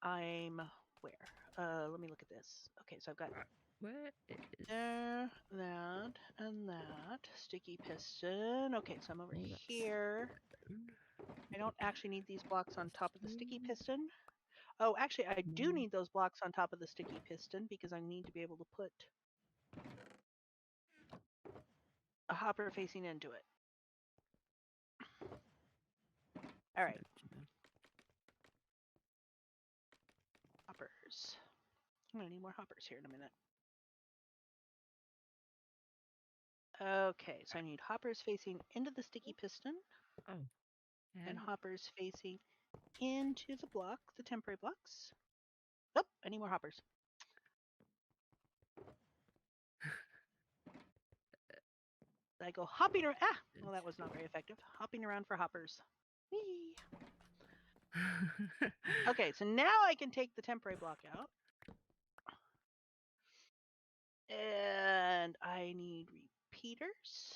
I'm where? Let me look at this. Okay, so I've got... Where is... There, that, and that. Sticky piston. Okay, so I'm over here. I don't actually need these blocks on top of the sticky piston. Oh, actually, I do need those blocks on top of the sticky piston because I need to be able to put a hopper facing into it. All right. Hoppers. I'm going to need more hoppers here in a minute. Okay, so I need hoppers facing into the sticky piston. Oh. And hoppers facing into the block, the temporary blocks. Oh, I need more hoppers. I go hopping around. Ah, well, that was not very effective. Hopping around for hoppers. Whee. Okay, so now I can take the temporary block out. And I need repeaters.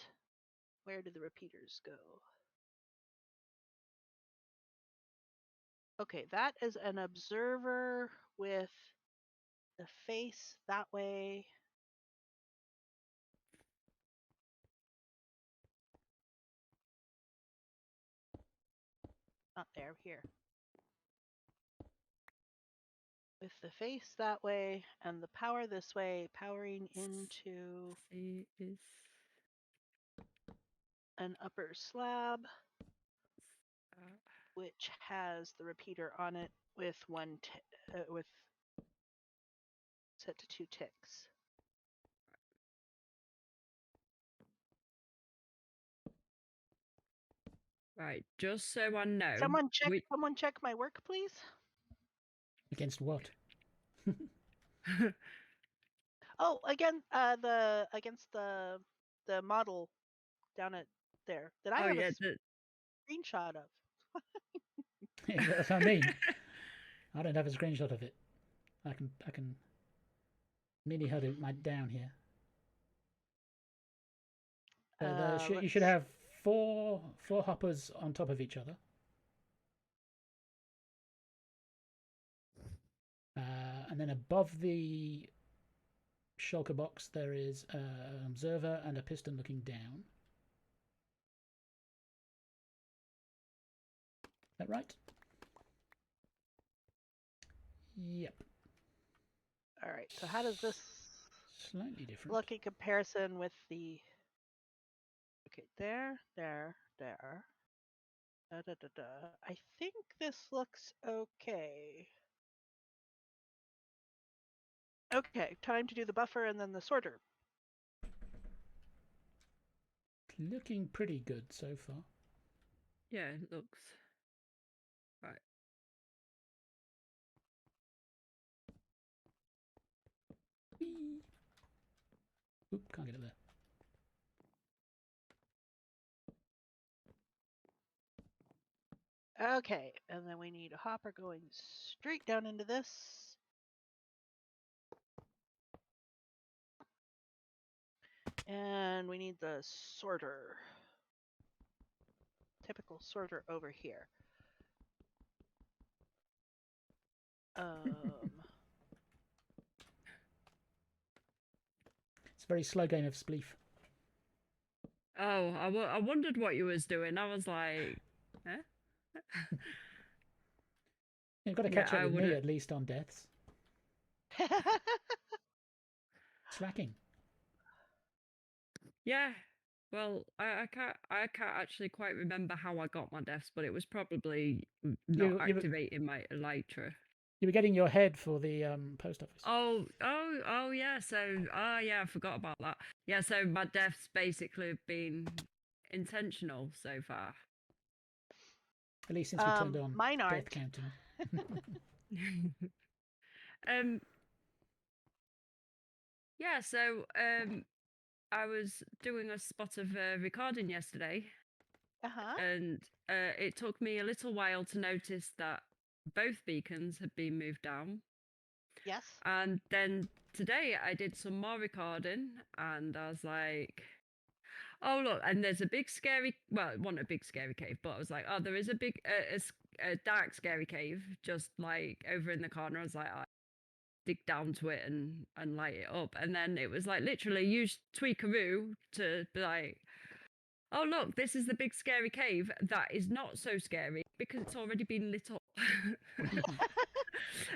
Where did the repeaters go? Okay, that is an observer with the face that way. Not there, here. With the face that way and the power this way, powering into See is an upper slab, uh, which has the repeater on it with with set to 2 ticks. right. Just so I know. Someone check my work, please. Against what? Oh, again, against the model down at there that I Oh have yeah. a screenshot of. Yeah, that's what I mean. I don't have a screenshot of it. I can mini HUD it down here. You should have four hoppers on top of each other. And then above the shulker box there is an observer and a piston looking down. Is that right? Yep. All right. So how does this Slightly different look in comparison with the? Okay, there. I think this looks okay. Okay, time to do the buffer and then the sorter. Looking pretty good so far. Yeah, it looks right. Whee! Oop, can't get it there. Okay, and then we need a hopper going straight down into this. And we need the sorter. Typical sorter over here. It's a very slow game of spleef. Oh, I wondered what you was doing. I was like, huh? You've got to catch up with me at least on deaths. Slacking. Yeah. Well, I can't actually quite remember how I got my deaths, but it was probably not activating my elytra. You were getting your head for the post office. Oh yeah. So yeah, I forgot about that. Yeah, so my deaths basically have been intentional so far. At least since we turned on mine aren't. death counting. Yeah, so I was doing a spot of recording yesterday. And it took me a little while to notice that both beacons had been moved down. Yes. And then today I did some more recording and I was like, oh look, and there's a big scary, well, it wasn't a big scary cave, but I was like, oh, there is a big a dark scary cave just like over in the corner. I was like, I dig down to it and light it up. And then it was like literally use Tweakaroo to be like, oh look, this is the big scary cave that is not so scary because it's already been lit up.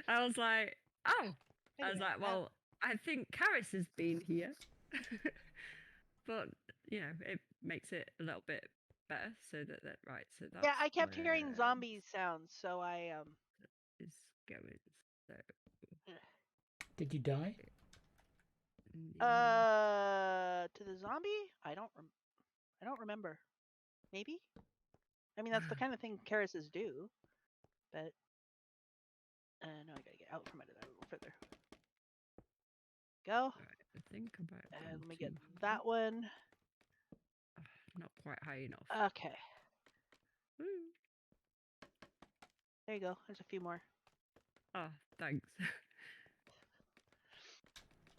I was like, oh. I was like, well, I think Charis has been here. But, you know, it makes it a little bit better. So that right, so that's... Yeah, I kept hearing zombie sounds, so I... is going, so... Did you die? To the zombie? I don't remember. Maybe? I mean, that's the kind of thing Charises do. But... no, I gotta get out from under that a little further. Go. Right, I think about... And let me get that one. Not quite high enough. Okay. Woo. There you go. There's a few more. Oh, thanks.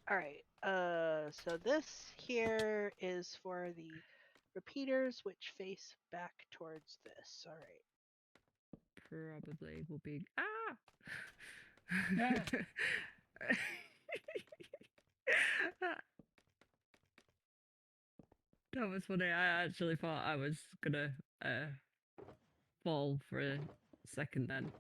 All right. So this here is for the repeaters, which face back towards this. All right. Probably will be. Ah! Yeah. That was funny. I actually thought I was gonna fall for a second then.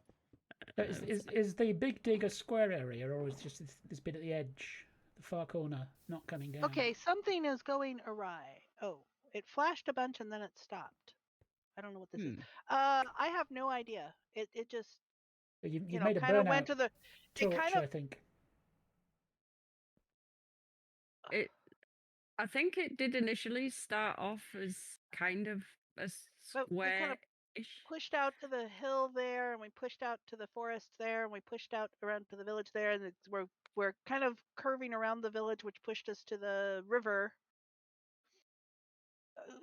Is the big dig a square area, or is just this bit at the edge, the far corner, not coming down? Okay, something is going awry. Oh, it flashed a bunch and then it stopped. I don't know what this is. I have no idea. It just You've made a kind of burnout went to the. It torch, kind of. I think. I think it did initially start off as kind of a But we kind of square-ish. pushed out to the hill there, and we pushed out to the forest there, and we pushed out around to the village there, and we're kind of curving around the village, which pushed us to the river.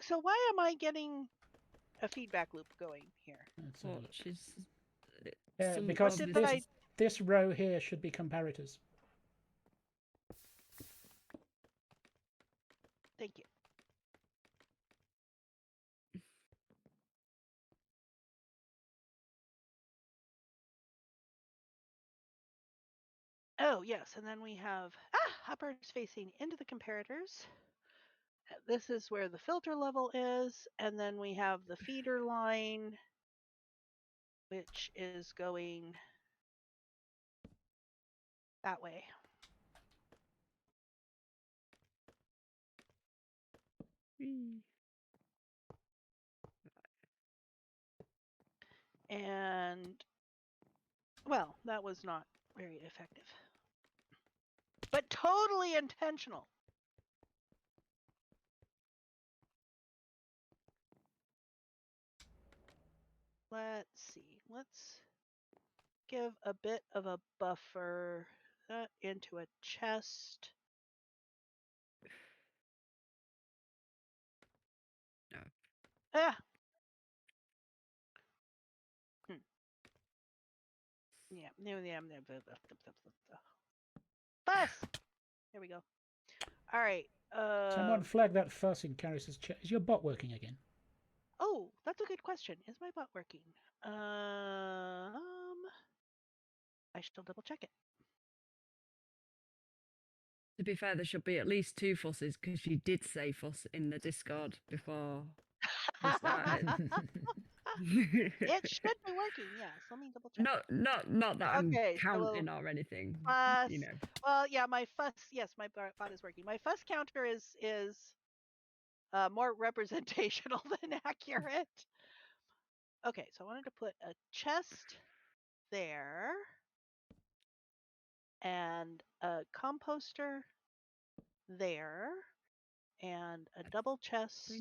So why am I getting a feedback loop going here? Let's have a What look. she's Because What did this row here should be comparators. Thank you. Oh, yes, and then we have hoppers facing into the comparators. This is where the filter level is, and then we have the feeder line, which is going that way. And, well, that was not very effective. But totally intentional. Let's see. Let's give a bit of a buffer into a chest. No. Ah. Yeah. Fuss. There we go. All right. Someone flag that fuss in Charis's chat. Is your bot working again? Oh, that's a good question. Is my bot working? I should double check it. To be fair, there should be at least 2 fusses because you did say fuss in the Discord before we started. It should be working. Yes. Let me double check. Not that I'm Okay, so counting or anything. fuss. You know. Well, yeah, my fuss. Yes, my bot is working. My fuss counter is more representational than accurate. Okay, so I wanted to put a chest there and a composter there and a double chest.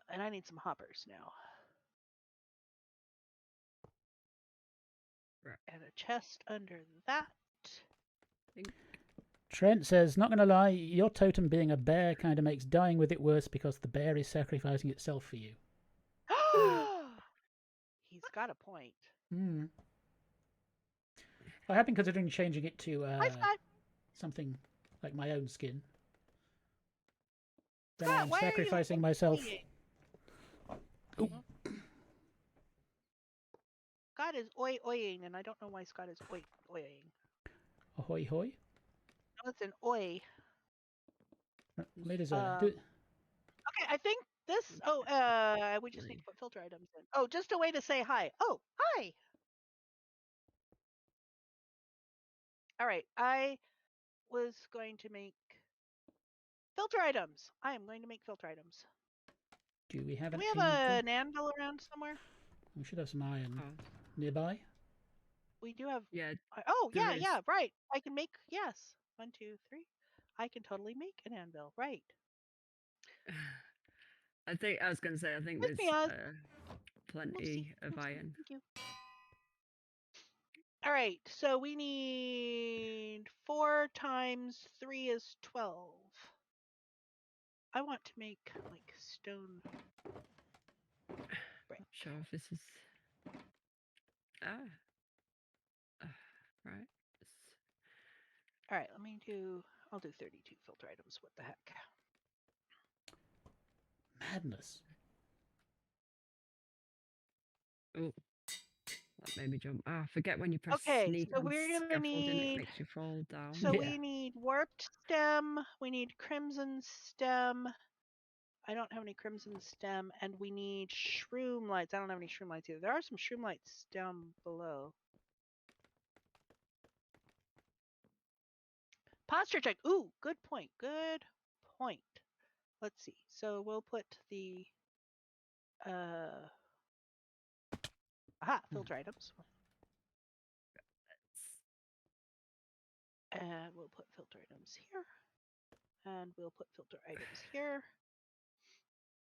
And I need some hoppers now. Right. And a chest under that. Trent says, not going to lie, your totem being a bear kind of makes dying with it worse because the bear is sacrificing itself for you. He's got a point. I have been considering changing it to Hi, Scott. something like my own skin. Scott, then I'm why sacrificing are you myself. Scott is oi-oying, and I don't know why Scott is oi-oying. Ahoy hoy? No, it's an oi. Okay, I think this. Oh, we just need to put filter items in. Oh, just a way to say hi. Oh, hi. All right, I was going to make filter items. I am going to make filter items. Do we have an anvil around somewhere? We should have some iron nearby. We do have. Yeah. Oh, yeah, right. I can make, yes. 1, 2, 3. I can totally make an anvil, right. I was going to say, I think With there's plenty of iron. Thank you. All right, so we need 4 times 3 is 12. I want to make like stone. Right. Not sure if this is. Right. All right, I'll do 32 filter items. What the heck? Madness. Oh, that made me jump. I forget when you press Okay, sneak so on we're gonna scaffolding, need. it makes you fall down. So Yeah. we need warped stem. We need crimson stem. I don't have any crimson stem, and we need shroom lights. I don't have any shroom lights either. There are some shroom lights down below. Posture check. Ooh, good point. Good point. Let's see. So we'll put the filter items. And we'll put filter items here. And we'll put filter items here.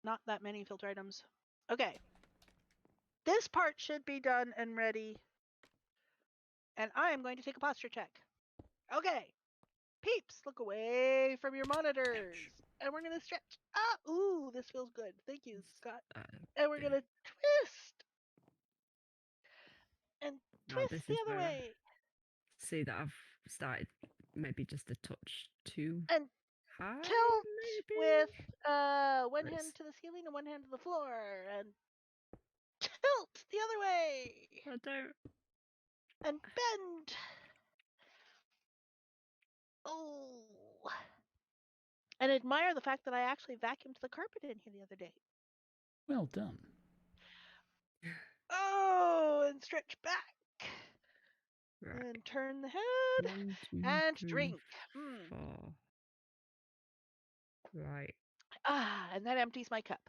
Not that many filter items. Okay. This part should be done and ready. And I am going to take a posture check. Okay. Peeps, look away from your monitors. And we're going to stretch. Ooh, this feels good. Thank you, Scott. And we're going to twist. And twist this the is other where I way. see that I've started maybe just a touch too And high. tilt Maybe with one hand to the ceiling and one hand to the floor. And tilt the other way. I don't. And bend. Oh. And admire the fact that I actually vacuumed the carpet in here the other day. Well done. Oh, and stretch back. Right. And turn the head. 1, 2, And 3, drink. 4. Right. And that empties my cup.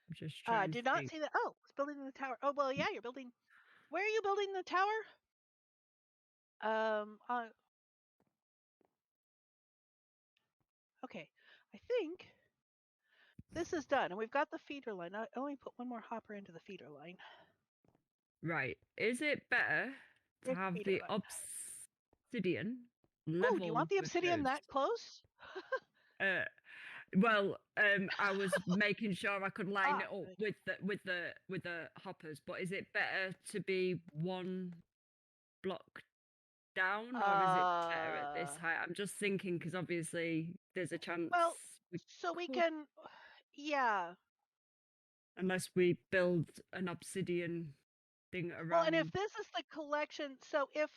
I'm just trying Did to not think. see that. Oh, it's building the tower. Oh, well, yeah, you're building. Where are you building the tower? Okay. I think this is done. And we've got the feeder line. I only put one more hopper into the feeder line. Right. Is it better to Here's have feeder the line. obsidian Oh, level do you want the with obsidian those? that close? Well, I was making sure I could line it up good. with the hoppers, but is it better to be one block down, or is it better at this height? I'm just thinking because obviously there's a chance. Well, so we can, yeah. Unless we build an obsidian thing around. Well, and if this is the collection, so if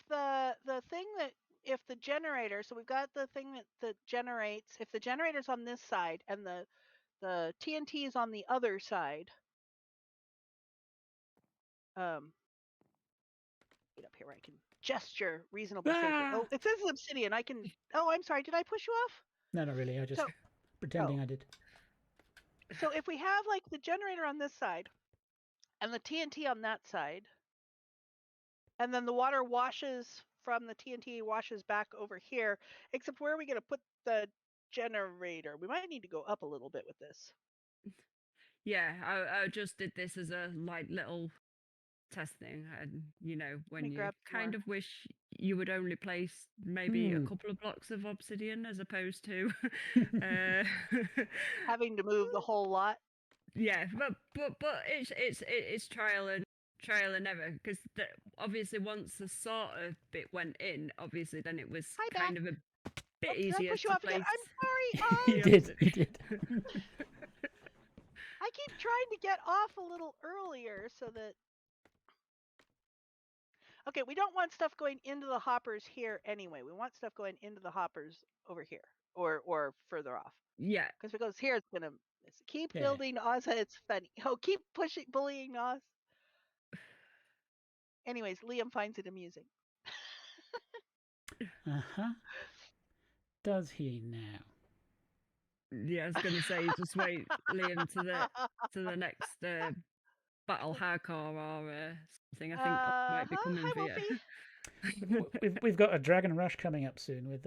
if the generator, so we've got the thing that generates, if the generator's on this side and the TNT is on the other side, get up here where I can gesture reasonably safely. Oh, it says obsidian. I can. Oh, I'm sorry. Did I push you off? No, not really. I just pretending I did. So if we have like the generator on this side and the TNT on that side, and then the water washes from the TNT washes back over here, except where are we going to put the generator? We might need to go up a little bit with this. Yeah, I just did this as a little testing, and when you kind of wish you would only place maybe a couple of blocks of obsidian as opposed to having to move the whole lot. Yeah, but it's trial and error, because obviously once the sort of bit went in, obviously then it was kind of a bit easier to place. I'm sorry. He did. I keep trying to get off a little earlier so that. Okay, we don't want stuff going into the hoppers here anyway. We want stuff going into the hoppers over here or further off. Yeah. Because if it goes here, it's gonna keep building Ozza. It's funny. Oh, keep bullying Oz. Anyways, Liam finds it amusing. Does he now? Yeah, I was gonna say just wait, Liam, to the next battle hardcore or something. I think that might be coming for you. We've got a Dragon Rush coming up soon with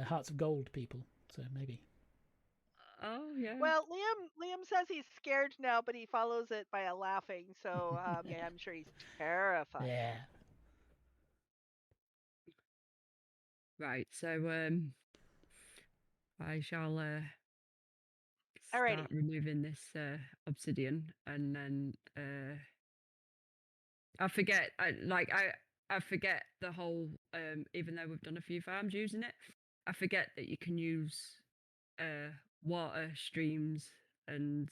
Hearts of Gold people, so maybe. Oh yeah. Well, Liam says he's scared now, but he follows it by laughing. So yeah, I'm sure he's terrified. Yeah. Right. So I shall Alrighty. start removing this obsidian, and then I forget. I forget the whole. Even though we've done a few farms using it, I forget that you can use water streams and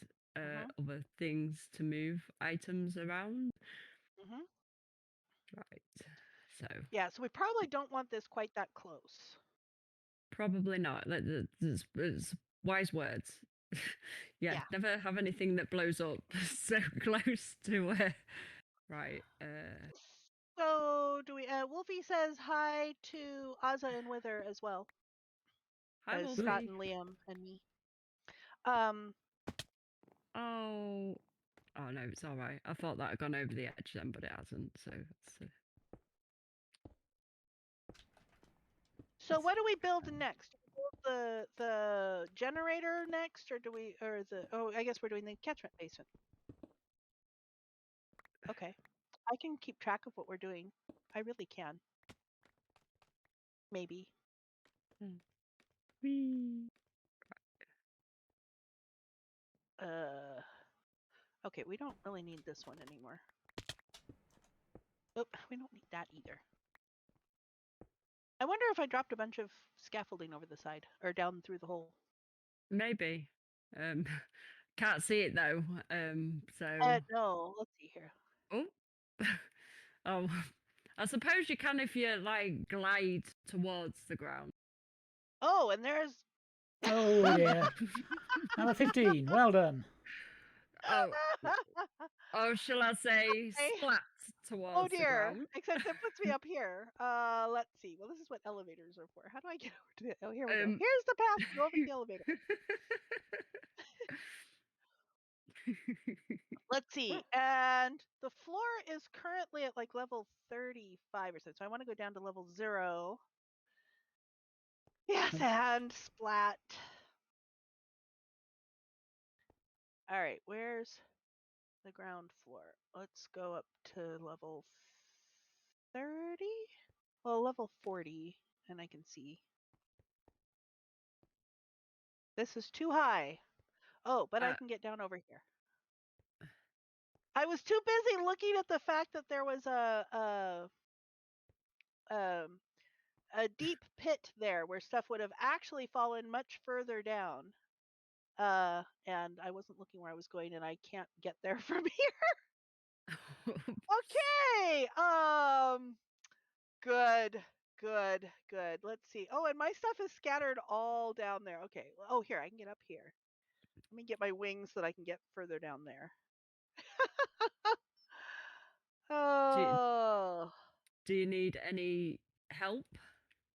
other things to move items around. Mm-hmm. Right. So Yeah, so we probably don't want this quite that close. probably not. It's wise words. Yeah, never have anything that blows up so close to right. So do we? Wolfie says hi to Ozza and Wither as well Hi, as Scott Wolfie. and Liam and me. Oh no, it's all right. I thought that had gone over the edge then, but it hasn't. So what do we build next? Do we build the generator next, or do we, or the? Oh, I guess we're doing the catchment basin. Okay, I can keep track of what we're doing. I really can. Maybe. Okay, we don't really need this one anymore. Oh, we don't need that either. I wonder if I dropped a bunch of scaffolding over the side or down through the hole. Maybe. Can't see it though. No, let's see here. Oh. Oh. I suppose you can if you like glide towards the ground. Oh, and there's. Oh yeah. Number 15. Well done. Oh, shall I say splat towards the ground? Except it puts me up here. Let's see. Well, this is what elevators are for. How do I get over to it? Oh, here we go. Here's the path to go over to the elevator. Let's see. And the floor is currently at like level 35 or so. So I want to go down to level 0. Yes, and splat. All right, where's the ground floor? Let's go up to level 30. Well, level 40, and I can see. This is too high. Oh, but I can get down over here. I was too busy looking at the fact that there was a deep pit there where stuff would have actually fallen much further down. And I wasn't looking where I was going, and I can't get there from here. Okay. Good. Let's see. Oh, and my stuff is scattered all down there. Okay. Oh, here, I can get up here. Let me get my wings so that I can get further down there. Oh. Do you need any help?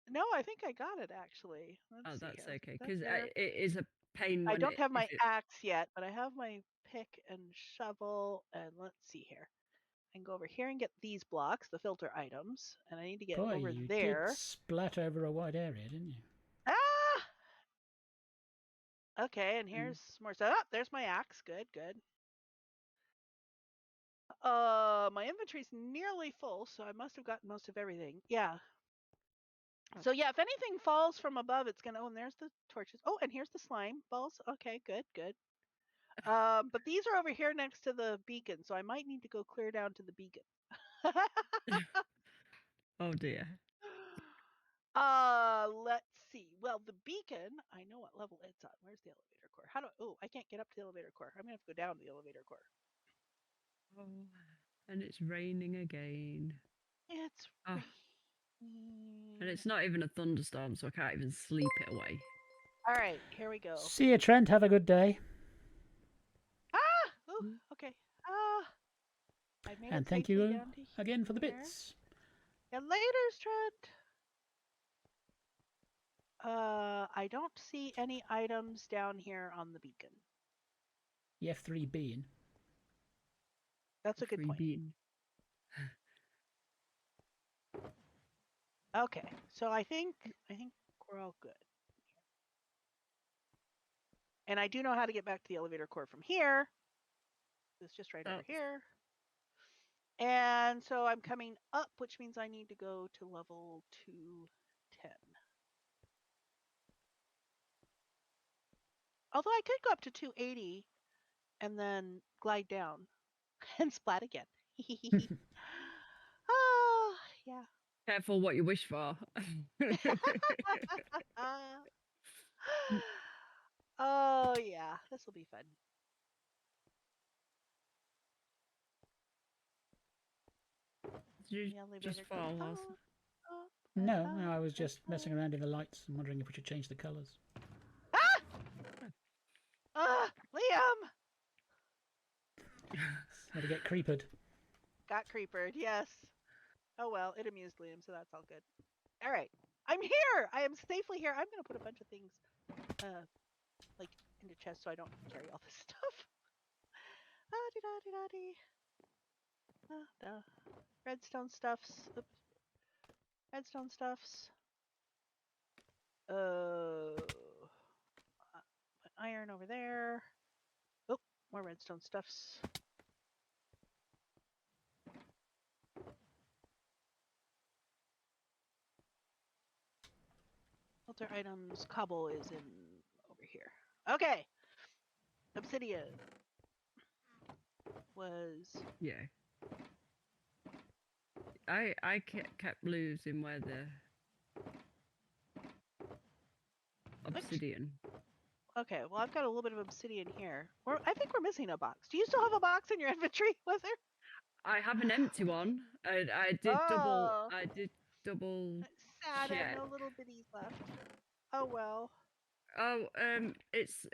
No, I think I got it actually. Let's see that's here. okay, because it is a pain. I don't have my axe yet, but I have my pick and shovel. And let's see here. I can go over here and get these blocks, the filter items, and I need to get over you there. Did splat over a wide area, didn't you? Ah! Okay, and here's more stuff. Oh, there's my axe. Good. My inventory's nearly full, so I must have gotten most of everything. Yeah. So yeah, if anything falls from above, it's gonna. Oh, and there's the torches. Oh, and here's the slime balls. Okay, good. But these are over here next to the beacon, so I might need to go clear down to the beacon. Oh dear. Let's see. Well, the beacon, I know what level it's on. Where's the elevator core? Oh, I can't get up to the elevator core. I'm gonna have to go down to the elevator core. Oh, and it's raining again. It's raining. And it's not even a thunderstorm, so I can't even sleep it away. All right, here we go. See you, Trent. Have a good day. Ooh, okay. I made and it thank you down to again for the here. bits. And later, Trent. I don't see any items down here on the beacon. The F3 bean. That's a good point. Okay, so I think we're all good. And I do know how to get back to the elevator core from here. It's just right over here. And so I'm coming up, which means I need to go to level 210. Although I could go up to 280 and then glide down and splat again. Oh, yeah. Careful what you wish for. Oh, yeah. This will be fun. Did you The just elevator fall? goes Or... up, No, up, no, I was up, just messing up. around in the lights and wondering if we should change the colours. Liam! Had to get creepered. Got creepered, yes. Oh well, it amused Liam, so that's all good. All right, I'm here. I am safely here. I'm gonna put a bunch of things, like into chests so I don't carry all this stuff. The redstone stuffs. Oops. Redstone stuffs. Put iron over there. Oh, more redstone stuffs. Filter items. Cobble is in over here. Okay. Obsidian was. Yeah. I kept losing where the obsidian. Okay, well I've got a little bit of obsidian here. I think we're missing a box. Do you still have a box in your inventory, Wither? I have an empty one. I did double. I did double. Sad, I check. have no little bitties left. Oh well. Oh, it's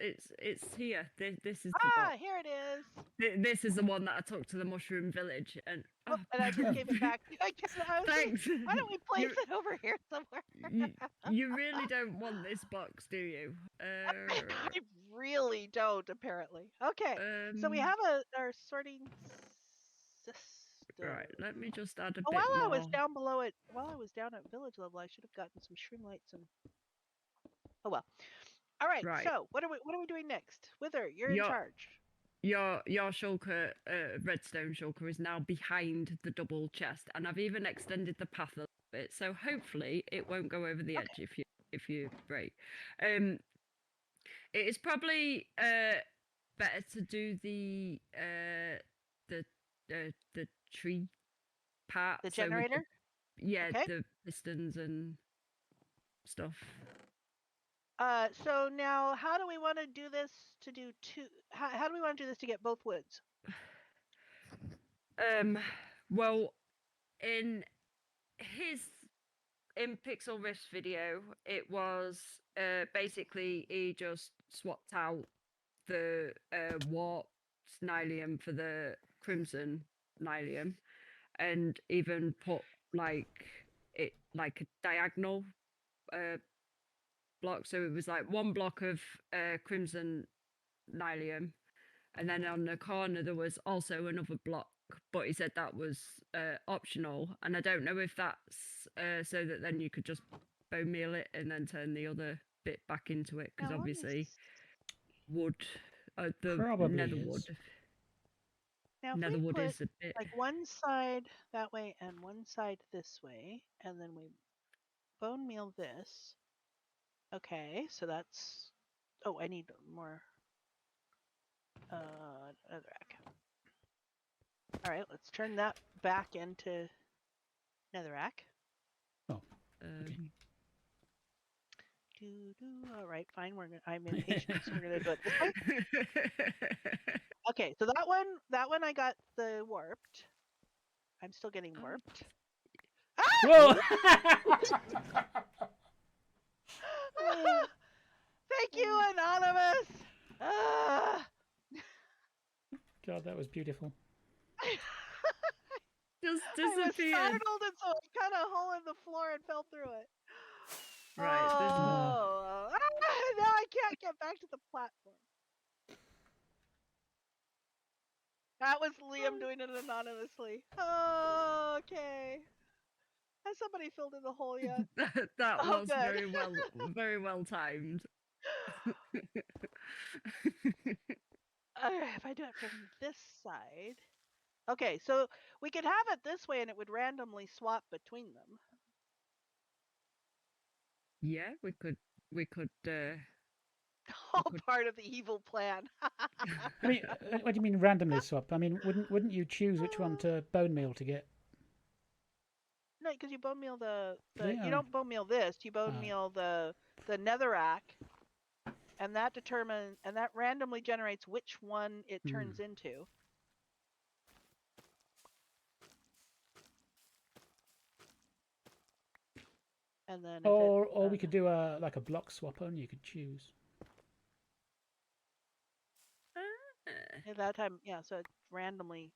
here. This is the box. Here it is. This is the one that I took to the mushroom village, and And I just gave it back. Thanks. Why don't we place it over here somewhere? You really don't want this box, do you? I really don't, apparently. Okay, so we have our sorting system. Right, let me just add a bit while more. I was down below it, while I was down at village level, I should have gotten some shroom lights and. Oh well. All right. So what are we doing next? Wither, you're in charge. Your shulker, redstone shulker, is now behind the double chest, and I've even extended the path a little bit, so hopefully it won't go over the edge if you break. It is probably better to do the tree part. The generator. The pistons and stuff. So now, how do we want to do this to do two? How do we want to do this to get both woods? Well, in Pixel Rift's video, it was basically he just swapped out the warped nylium for the crimson nylium, and even put like a diagonal block, so it was like one block of crimson nylium, and then on the corner there was also another block, but he said that was optional, and I don't know if that's so that then you could just bone meal it and then turn the other bit back into it, because obviously wood, the nether wood. Now nether wood is a bit like one side that way and one side this way, and then we bone meal this. Okay, so that's. Oh, I need more. Netherrack. All right, let's turn that back into netherrack. Oh. Okay. All right, fine. I'm impatient, so we're gonna do it this way. Okay, so that one I got the warped. I'm still getting warped. Whoa! Thank you, Anonymous. God, that was beautiful. Just disappeared. I was disappeared. startled, and so I cut a hole in the floor and fell through it. Right. Now I can't get back to the platform. That was Liam doing it anonymously. Oh, okay. Has somebody filled in the hole yet? That was good. very well timed. If I do it from this side. Okay, so we could have it this way and it would randomly swap between them. Yeah, we could all part of the evil plan. I mean, what do you mean randomly swap? I mean, wouldn't you choose which one to bone meal to get? No, because you bone meal the Yeah. you don't bone meal this. You bone meal the netherrack, and that randomly generates which one it turns into. And then or we could do like a block swap on. You could choose. At that time, yeah. So it randomly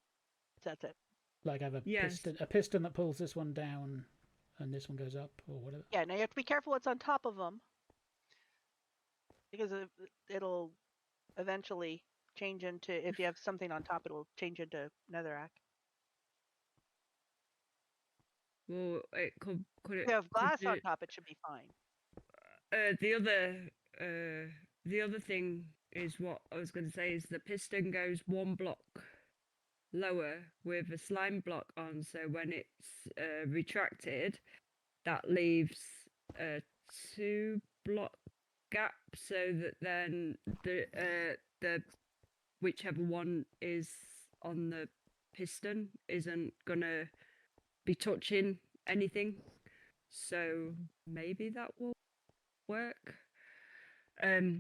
sets it. Like have a piston that pulls this one down, and this one goes up, or whatever. Yeah. Now you have to be careful what's on top of them, because it'll eventually change into, if you have something on top, it'll change into netherrack. Well, it could it? If you have glass on top, it should be fine. The other thing is what I was going to say is the piston goes one block lower with a slime block on, so when it's retracted, that leaves a 2-block gap, so that then the whichever one is on the piston isn't gonna be touching anything. So maybe that will work. I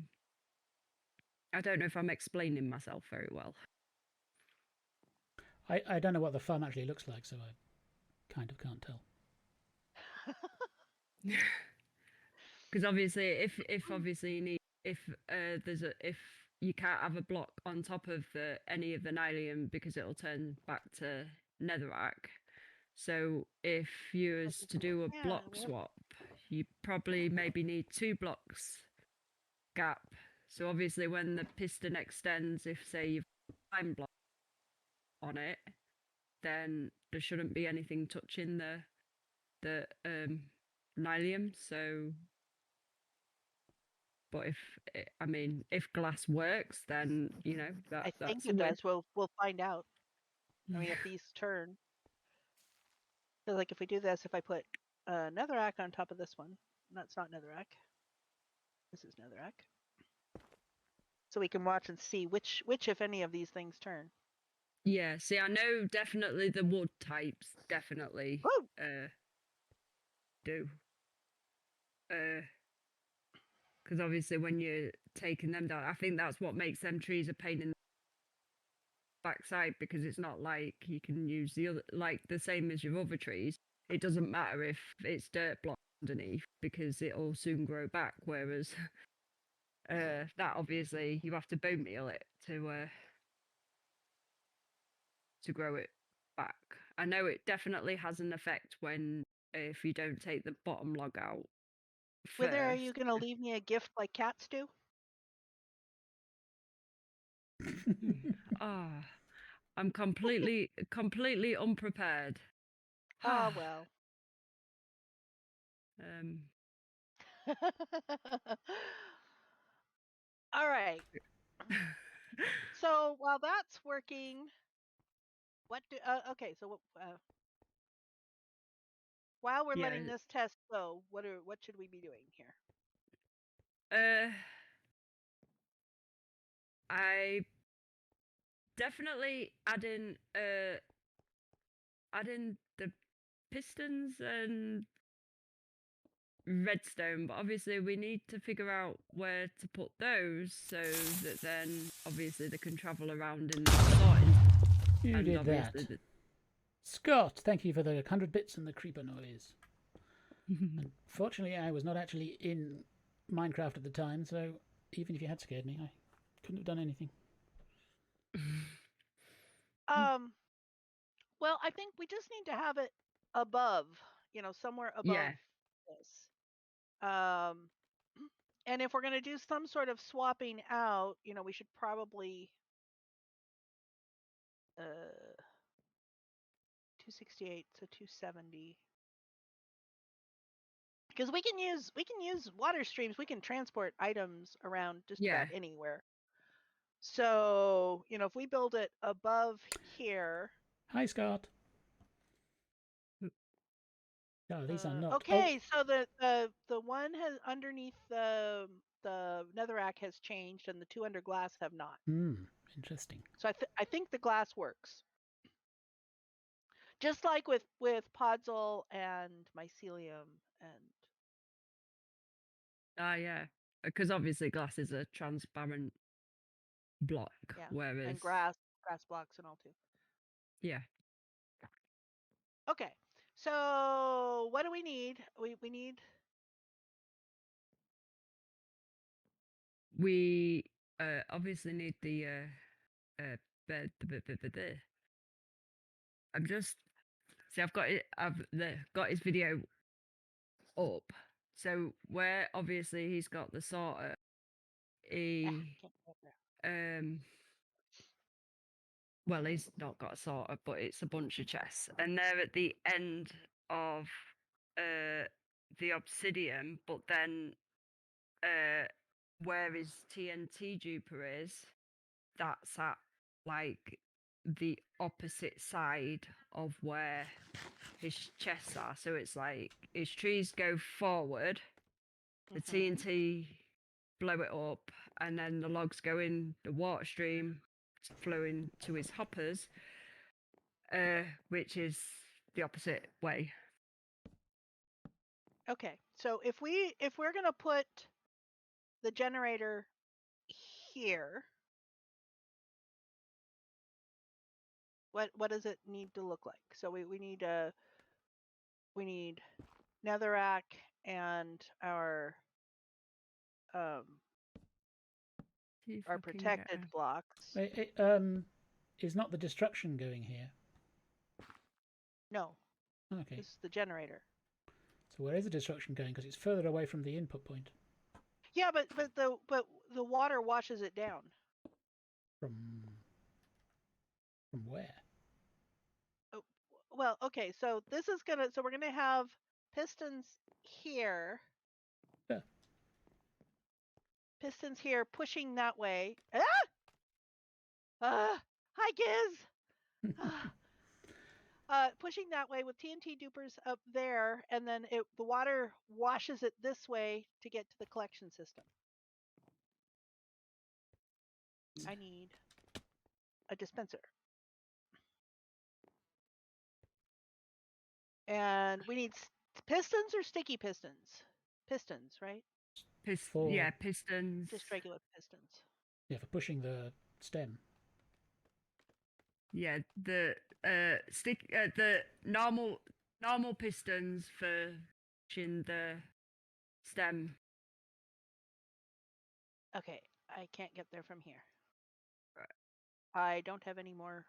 don't know if I'm explaining myself very well. I don't know what the farm actually looks like, so I kind of can't tell. Because obviously, if obviously you need, if you can't have a block on top of any of the nylium because it'll turn back to netherrack. So if you was to do a block swap, you probably maybe need 2 blocks gap. So obviously when the piston extends, if say you've got a slime block on it, then there shouldn't be anything touching the nylium. So, but if glass works, then I think it does. We'll find out. I mean, if these turn, so like if we do this, if I put netherrack on top of this one, that's not netherrack. This is netherrack. So we can watch and see which if any of these things turn. Yeah, see, I know definitely the wood types definitely do. Because obviously when you're taking them down, I think that's what makes them trees a pain in the backside, because it's not like you can use the other, like the same as your other trees. It doesn't matter if it's dirt block underneath, because it'll soon grow back, whereas that obviously you have to bone meal it to grow it back. I know it definitely has an effect when if you don't take the bottom log out first. Whether are you going to leave me a gift like cats do? I'm completely unprepared. Well. All right. So while that's working, okay, so while we're letting this test go, what should we be doing here? I definitely adding the pistons and redstone, but obviously we need to figure out where to put those so that then obviously they can travel around in the sorting. You did that. Scott, thank you for the 100 bits and the creeper noise. Unfortunately, I was not actually in Minecraft at the time, so even if you had scared me, I couldn't have done anything. Well, I think we just need to have it above, somewhere above this. And if we're going to do some sort of swapping out, we should probably 268 to 270, because we can use water streams. We can transport items around just about anywhere. So if we build it above here. Hi, Scott. No, these are not. Okay, so the one has underneath the netherrack has changed, and the two under glass have not. Interesting. So I think the glass works. Just like with podzol and mycelium and. Yeah, because obviously glass is a transparent block, whereas and grass blocks and all too. Yeah. Okay, so what do we need? We need. We obviously need the bed. I'm just see. I've got it. I've got his video up. So where obviously he's got the sorter. Well, he's not got a sorter, but it's a bunch of chests, and they're at the end of the obsidian. But then where his TNT duper is, that's at like the opposite side of where his chests are. So it's like his trees go forward, the TNT blow it up, and then the logs go in the water stream flowing to his hoppers, which is the opposite way. Okay, so if we're gonna put the generator here, what does it need to look like? So we need netherrack and our protected blocks. Is not the destruction going here? No. Okay. This is the generator. So where is the destruction going? Because it's further away from the input point. Yeah, but the water washes it down. From where? Oh, well, okay. So this is gonna. So we're gonna have pistons here. Yeah. Pistons here pushing that way. Hi, Giz. Pushing that way with TNT dupers up there, and then the water washes it this way to get to the collection system. I need a dispenser. And we need pistons or sticky pistons? Pistons, right? Yeah, pistons. Just regular pistons. Yeah, for pushing the stem. Yeah, the normal pistons for pushing the stem. Okay, I can't get there from here. Right. I don't have any more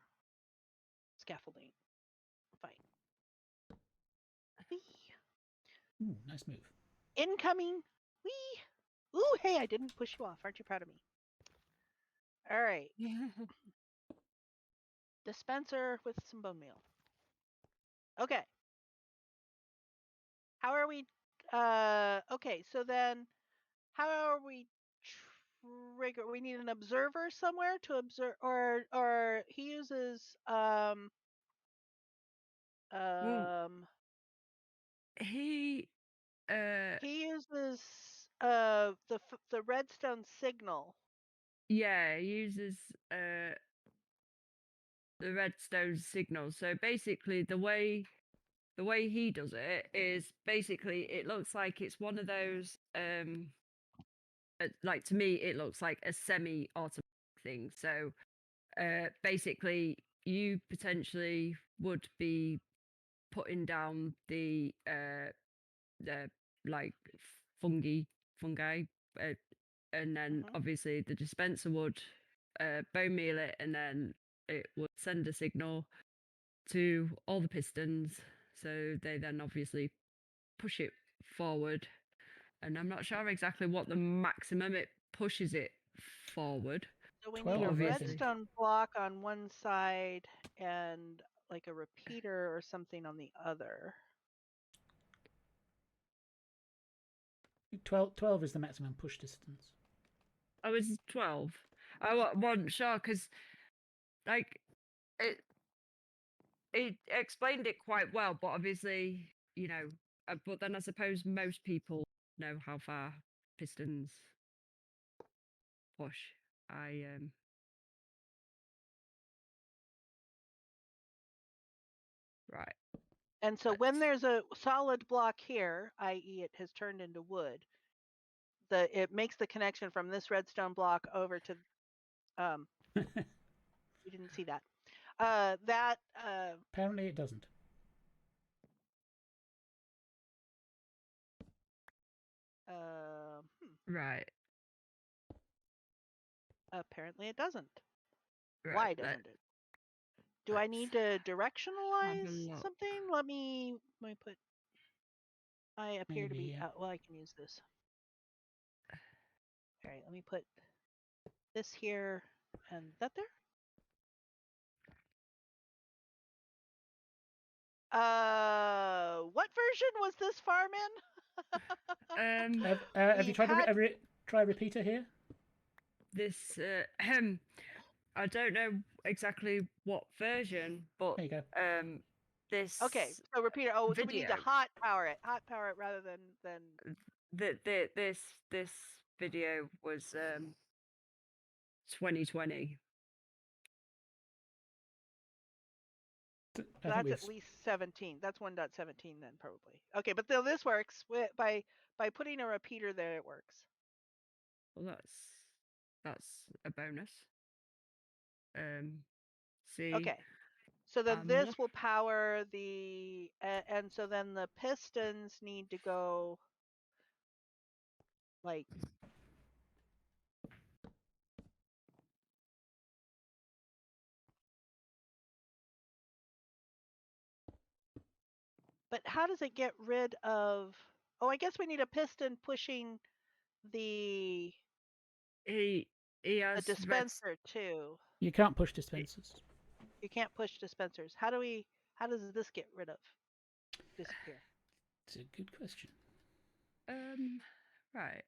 scaffolding. Fine. Ooh, nice move. Incoming. Whee! Ooh, hey, I didn't push you off. Aren't you proud of me? All right. Dispenser with some bone meal. Okay. How are we? Okay, so then how are we trigger? We need an observer somewhere to observe, or he uses he uses the redstone signal. Yeah, he uses the redstone signal. So basically the way he does it is basically it looks like it's one of those like to me it looks like a semi-automatic thing. So basically you potentially would be putting down the like fungi and then obviously the dispenser would bone meal it, and then it would send a signal to all the pistons, so they then obviously push it forward. And I'm not sure exactly what the maximum it pushes it forward. So we need a redstone block on one side and like a repeater or something on the other. 12 is the maximum push distance. Oh, it's 12. I wasn't sure because, like, it explained it quite well, but obviously, you know, but then I suppose most people know how far pistons push. Right. And so when there's a solid block here, i.e. it has turned into wood, it makes the connection from this redstone block over to you didn't see that. Apparently it doesn't. Right. Apparently it doesn't. Right. Why doesn't it? Do I need to directionalize look. something? Let me put. I appear to Maybe, be. yeah. Well, I can use this. All right, let me put this here and that there. What version was this farm in? Have you tried to try a repeater here? This I don't know exactly what version, but There you go. this Okay, so repeater. Oh, so we need to video. hot power it rather than. This video was 2020. That's at least 17. That's 1.17 then probably. Okay, but this works by putting a repeater there. It works. Well, that's a bonus. See. Okay. So then this will power the and so then the pistons need to go like But how does it get rid of Oh, I guess we need a piston pushing the He has a dispenser too. You can't push dispensers. You can't push dispensers. How does this get rid of disappear? It's a good question. Right.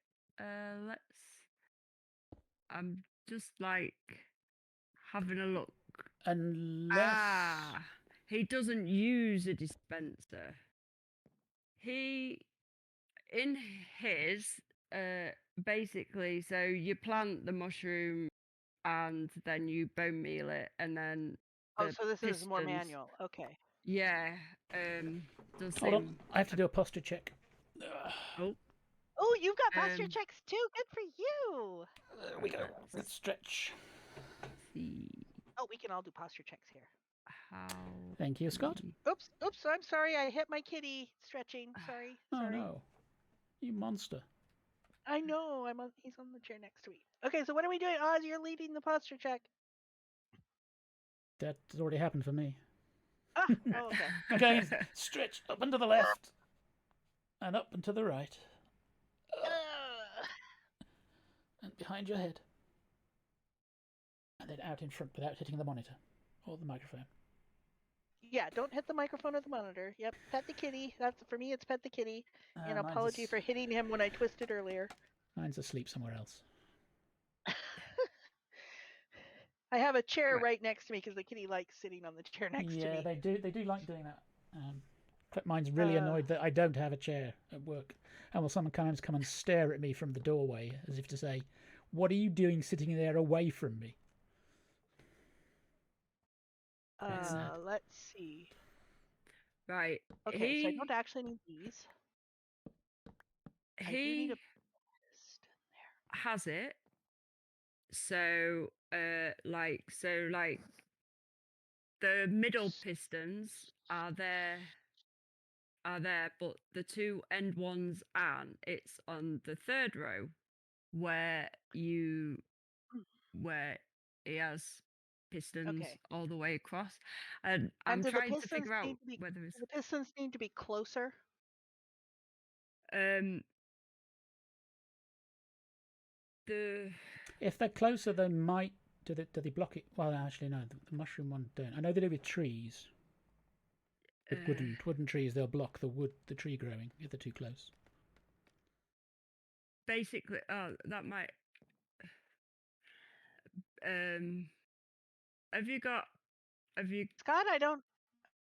I'm just like having a look. Unless he doesn't use a dispenser. He in his basically, so you plant the mushroom and then you bone meal it, and then so this is more manual. Okay. Yeah. Hold on, I have to do a posture check. Oh, you've got posture checks too. Good for you. There we go. Let's stretch. See. Oh, we can all do posture checks here. Thank you, Scott. Oops. I'm sorry. I hit my kitty stretching. Sorry. Oh no, you monster. I know. He's on the chair next to me. Okay, so what are we doing? Oz, you're leading the posture check. That's already happened for me. Okay. Okay, stretch up and to the left, and up and to the right, and behind your head, and then out in front without hitting the monitor or the microphone. Yeah, don't hit the microphone or the monitor. Yep, pet the kitty. That's for me. It's pet the kitty. An apology for hitting him when I twisted earlier. Mine's asleep somewhere else. I have a chair right next to me because the kitty likes sitting on the chair next to me. Yeah, they do like doing that. Mine's really annoyed that I don't have a chair at work, and will sometimes come and stare at me from the doorway as if to say, "What are you doing sitting there away from me?" Let's see. Right. Okay, so I don't actually need these. I do need a piston there. Has it. So, like the middle pistons are there, but the two end ones aren't. It's on the third row where he has pistons all the way across, and I'm trying to figure out whether the pistons need to be closer. If they're closer, they might. Do they block it? Well, actually, no. The mushroom one don't. I know they do with trees. With wooden trees, they'll block the tree growing if they're too close. Basically, that might. Have you Scott? I don't.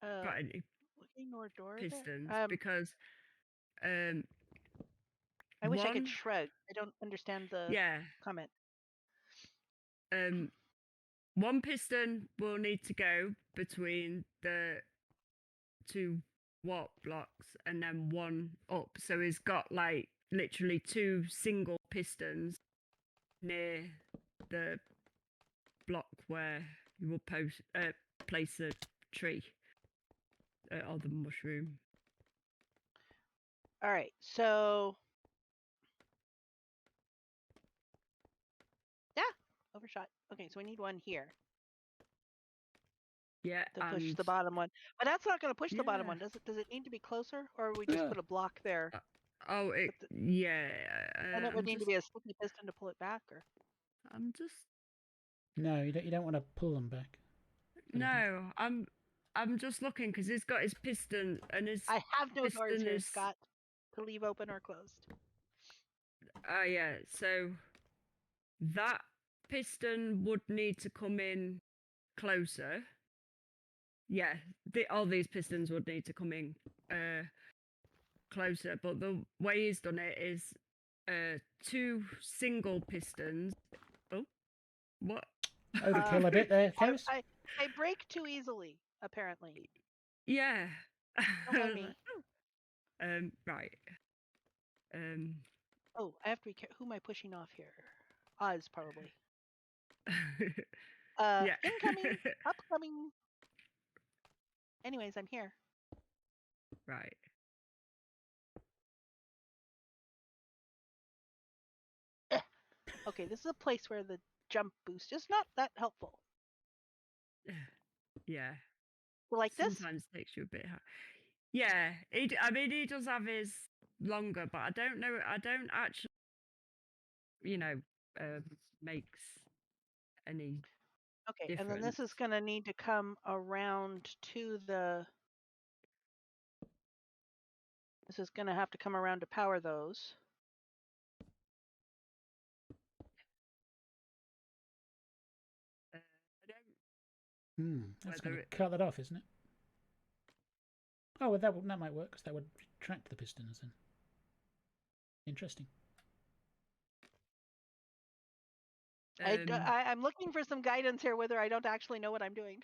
Got any looking or door pistons? there? Because I wish I could shrug. I don't understand the comment. one piston will need to go between the 2 warp blocks and then one up. So he's got like literally 2 single pistons near the block where you will place a tree or the mushroom. All right, so yeah, overshot. Okay, so we need one here Yeah, to push and the bottom one, but that's not going to push the bottom Yeah. one, does it? Does it need to be closer, or we just Yeah. put a block there? oh, it But yeah. And it would I'm need to just, be a sticky piston to pull it back, or I'm just No, you don't want to pull them back. no. I'm just looking because he's got his piston and his I have no doors piston here, is. Scott, to leave open or closed. Oh yeah. So that piston would need to come in closer. Yeah, all these pistons would need to come in closer, but the way he's done it is 2 single pistons. Oh, what? Overkill a bit there, Charis. I break too easily, apparently. Yeah. Don't mind me. Right. Oh, I have to be careful. Who am I pushing off here? Oz, probably. Yeah. Incoming, upcoming. Anyways, I'm here. Right. Okay, this is a place where the jump boost is not that helpful. Yeah. Like this? Sometimes takes you a bit hard. Yeah, I mean, he does have his longer, but I don't know. I don't actually, makes any. Okay, and then this is difference. going to need to come around to the... This is going to have to come around to power those. I don't. That's Whether going to cut that off, isn't it? Oh, well, that might work because that would retract the pistons then. Interesting. I'm looking for some guidance here, whether I don't actually know what I'm doing.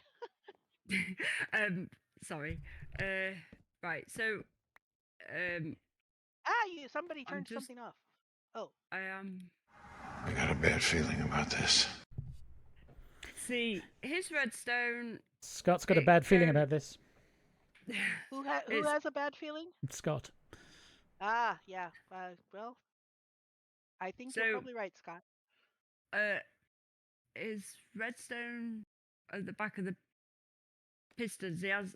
Sorry. Right. So. Somebody turned something off. Oh. I am. I got a bad feeling about this. See, his redstone. Scott's got a bad feeling about this. Who has a bad feeling? It's Scott. Ah, yeah. Well, I think you're probably right, Scott. His redstone at the back of the pistons. He has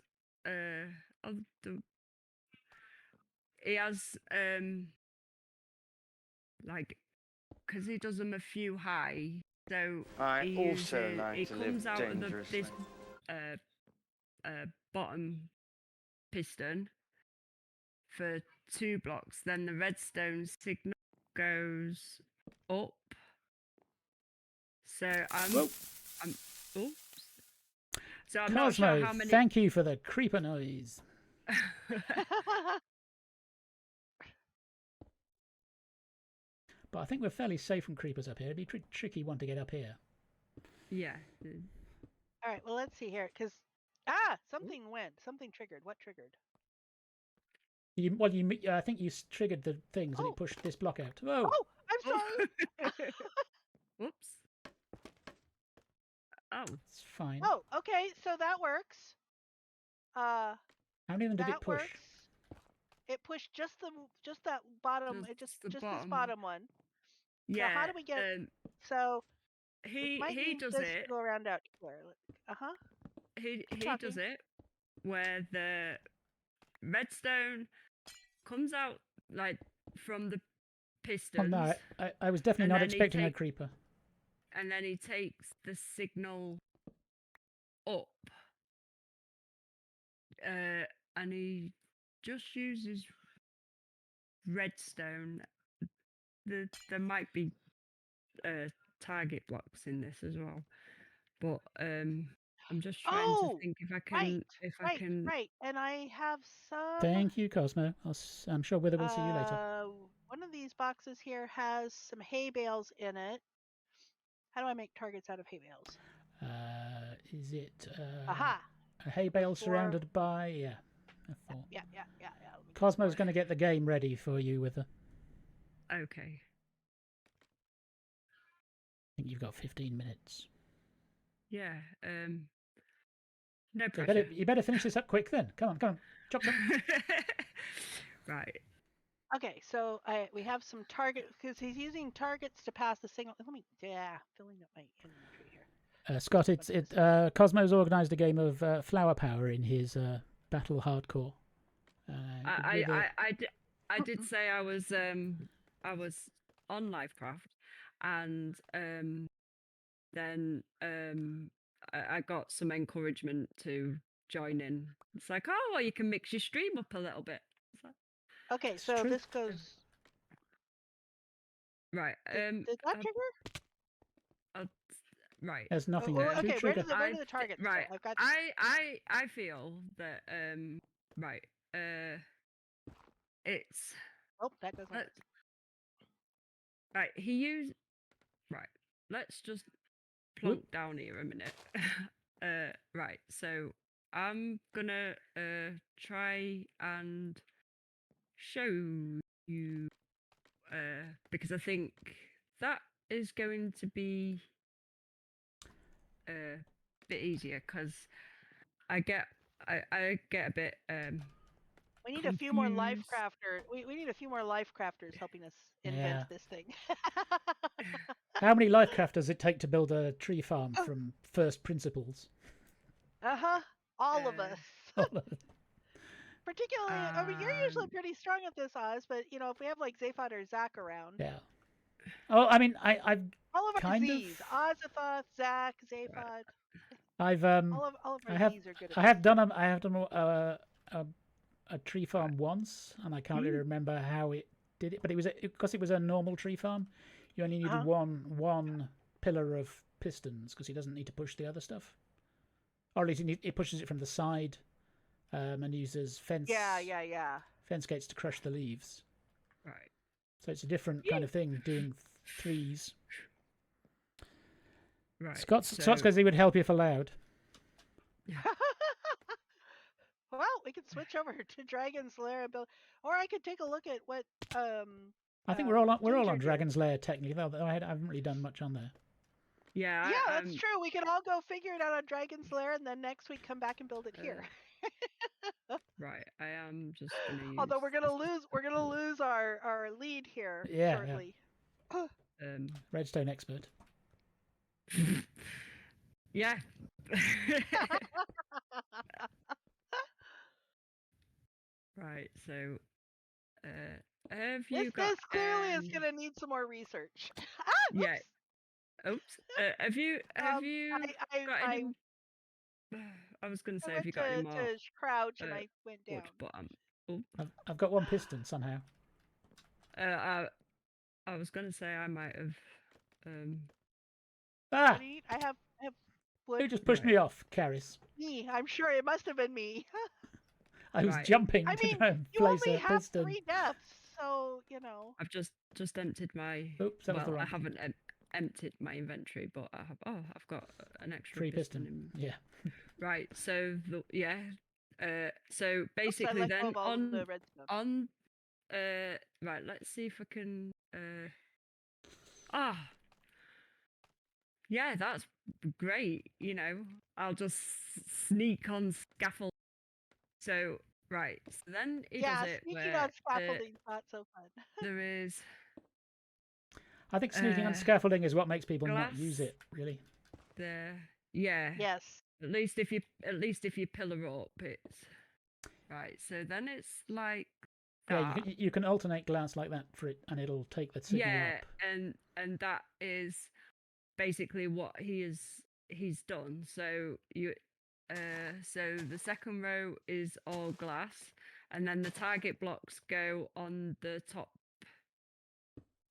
like, because he does them a few high, so I also like he to comes live out of dangerously. this bottom piston for 2 blocks, then the redstone signal goes up. So oops. So I'm not sure how many. Thank you for the creeper noise. But I think we're fairly safe from creepers up here. It'd be a tricky one to get up here. Yeah. All right, well, let's see here, because something went. Something triggered. What triggered? I think you triggered the things and it pushed this block out. Whoa! Oh, I'm sorry. Whoops. Oh, it's fine. Oh, okay, so that works. How many of them did it push? Works. It pushed just that bottom. Just this bottom one. Yeah. So how do we get? So he does this it. To go around out here. He does it where the redstone comes out like from the pistons. Oh, no, I was definitely not expecting a creeper. And then he takes the signal up, and he just uses redstone. There might be target blocks in this as well, but I'm just trying to think if I can. Right. And I have some. Thank you, Cosmo. I'm sure Wither will see you later. One of these boxes here has some hay bales in it. How do I make targets out of hay bales? Is it Aha! a hay bale F4. surrounded by? Yeah. F4. Yeah. Cosmo's going to get the game ready for you with a. Okay. I think you've got 15 minutes. Yeah. No So pressure. you better finish this up quick then. Come on. Chop. Right. Okay, so we have some target because he's using targets to pass the signal. Let me filling up my inventory here. Scott, Cosmo's organised a game of flower power in his battle hardcore. I did say I was on LyfCraft, and then I got some encouragement to join in. It's like, oh, well, you can mix your stream up a little bit. Okay, It's so true. this goes Right. Did that trigger? Right. There's nothing to Okay, where trigger. do the targets right. go? I've got. I feel that right. It's. Oh, that goes like this. Right. He used. Right. Let's just plunk down here a minute. Right. So I'm gonna try and show you because I think that is going to be a bit easier because I get a bit We need confused. a few more LyfCrafters. We need a few more LyfCrafters helping us invent this thing. How many LyfCraft does it take to build a tree farm from first principles? All of us. Particularly, I mean, you're usually pretty strong at this, Oz. But if we have like Zaphod or Zach around. Yeah. Oh, I mean, I've all of our kind Z's, of Auzathoth, Zach, Zaphod. I've all of our Z's are good at I have done a tree farm once, and I can't really remember how it did it, but it was because it was a normal tree farm. You only needed one pillar of pistons because he doesn't need to push the other stuff, or at least it pushes it from the side, and uses fence. Yeah. Fence gates to crush the leaves. Right. So it's a different kind of thing doing threes. Right. Scott says he would help if allowed. Well, we could switch over to Dragon's Lair and build, or I could take a look at what. I think we're all on Dragon's Lair technically, though. I haven't really done much on there. Yeah. That's true. We can all go figure it out on Dragon's Lair, and then next week come back and build it here. Right. I am just gonna use. Although we're gonna lose our lead here shortly. Redstone expert. Yeah. Right. So, have you got? This clearly is gonna need some more research. Yeah. Oops. Have you got any? I was going to say, have you got any more? To crouch and I went down. But I've got one piston somehow. I was going to say I might have. I have wood. Who just pushed me off, Charis? Me. I'm sure it must have been me. I was jumping to try and place a piston. You only have 3 deaths, so I've just emptied my. Oops, that was the wrong. I haven't emptied my inventory, but I have. Oh, I've got an extra 3 piston. Yeah. Right. So so basically then on right. Let's see if I can. Yeah, that's great. I'll just sneak on scaffold. So right. So then he does it. Sneaking on scaffolding's not so fun. There is. I think sneaking on scaffolding is what makes people not use it, really. Yeah. Yes. At least if you pillar up, it's right. So then it's like that. Yeah, you can alternate glass like that for it, and it'll take the signal up. and that is basically what he's done. So so the second row is all glass, and then the target blocks go on the top.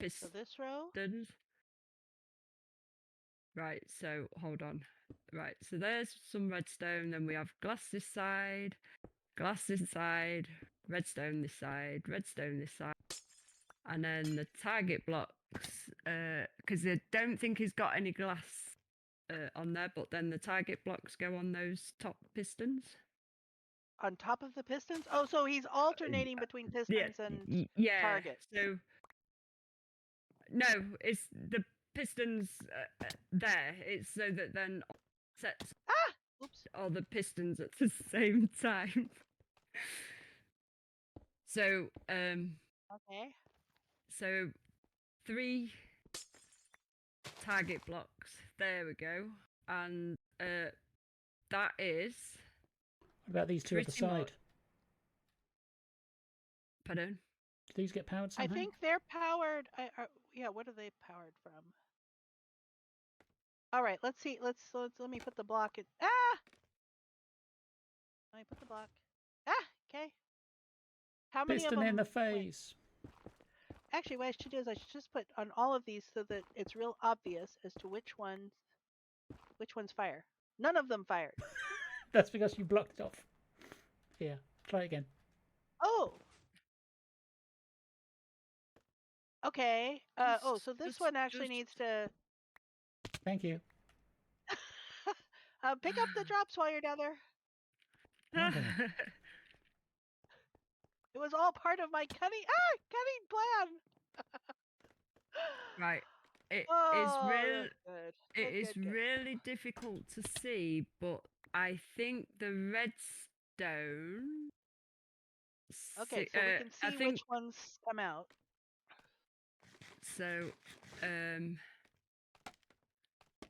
So this row? Right, so hold on. Right, so there's some redstone, then we have glass this side, redstone this side, And then the target blocks, because I don't think he's got any glass on there, but then the target blocks go on those top pistons. On top of the pistons? Oh, so he's alternating between pistons and yeah. target. So no, it's the pistons there. It's so that then sets Oops. all the pistons at the same time. So Okay. so 3 target blocks. There we go. And that is. What about these two at the Pretty much. side? Pardon? Do these get powered somehow? I think they're powered. Yeah, what are they powered from? All right, let's see. Let me put the block in. Let me put the block. Okay. How many Piston of them? in the wait. face. Actually, what I should do is I should just put on all of these so that it's real obvious as to which ones fire. None of them fired. That's because you blocked it off. Here, try again. Oh. Okay. So this one actually needs to Thank you. pick up the drops while you're down there. Wonderful. It was all part of my cunning plan. Right. It is really difficult to see, but I think the redstone. Okay, so we can see which ones come out. So,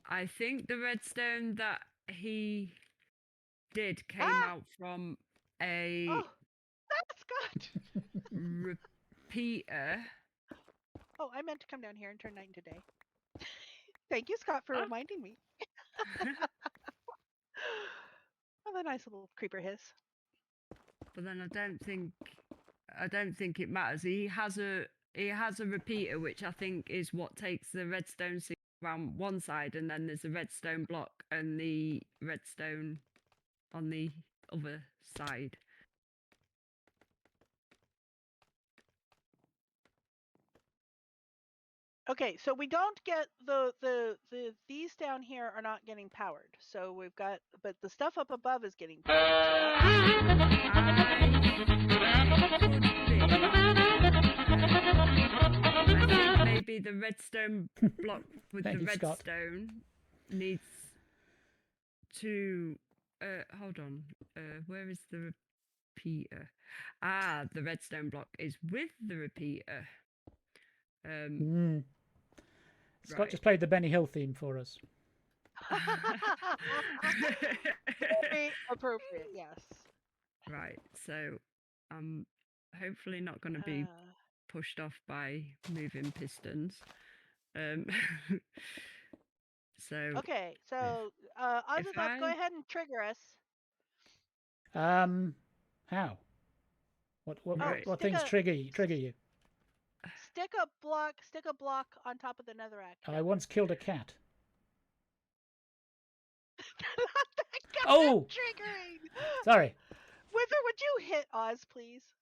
I think the redstone that he did came out from a that's good. repeater. Oh, I meant to come down here and turn night into day. Thank you, Scott, for reminding me. Oh, the nice little creeper hiss. But then I don't think it matters. He has a repeater, which I think is what takes the redstone signal around one side, and then there's a redstone block and the redstone on the other side. Okay, so we don't get these down here are not getting powered. So we've got, but the stuff up above is getting powered. I think maybe the redstone block with the redstone needs to. Hold on. Where is the repeater? The redstone block is with the repeater. Scott just played the Benny Hill theme for us. Very appropriate, yes. Right, so I'm hopefully not going to be pushed off by moving pistons. So okay, so Auzathoth, go ahead and trigger us. How? What things trigger you? Stick a block on top of the netherrack. I once killed a cat. Oh! Triggering! Sorry. Wither, would you hit Oz, please?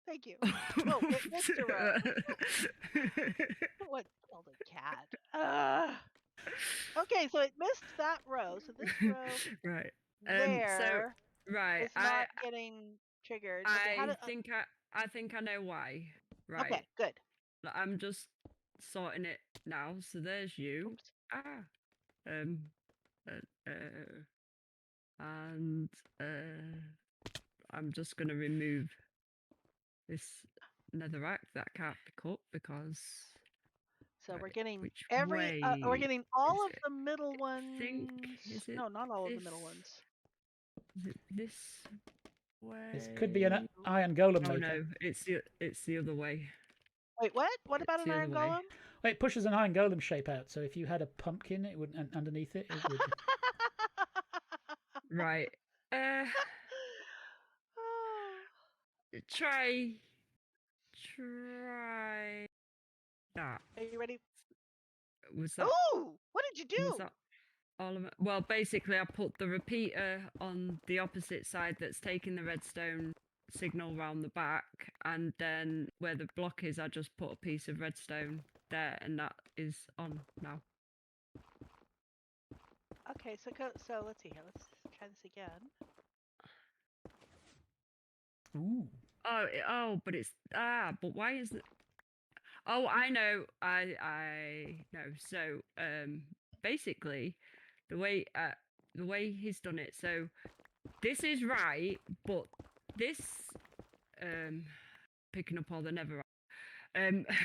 Thank you. Oh, it missed a row. What killed a cat? Okay, so it missed that row. So this row right. there right. is not getting triggered. I think I know why. Right. Okay, good. I'm just sorting it now. So there's you. Oops. And I'm just gonna remove this netherrack that can't be cut because. So we're getting we're getting all of the middle ones. No, not all of the middle ones. Is it this way? This could be an iron golem. Oh no, it's the other way. Wait, what? What about an iron golem? Well, it pushes an iron golem shape out. So if you had a pumpkin, it would underneath it. It would... Right. Try that. Are you ready? Was that? Ooh! What did you do? Was that all of it? Well, basically, I put the repeater on the opposite side that's taking the redstone signal round the back, and then where the block is, I just put a piece of redstone there, and that is on now. Okay, so let's see here. Let's try this again. Ooh. Oh, but it's but why is it? Oh, I know. I know. So basically, the way he's done it. So this is right, but this picking up all the nether.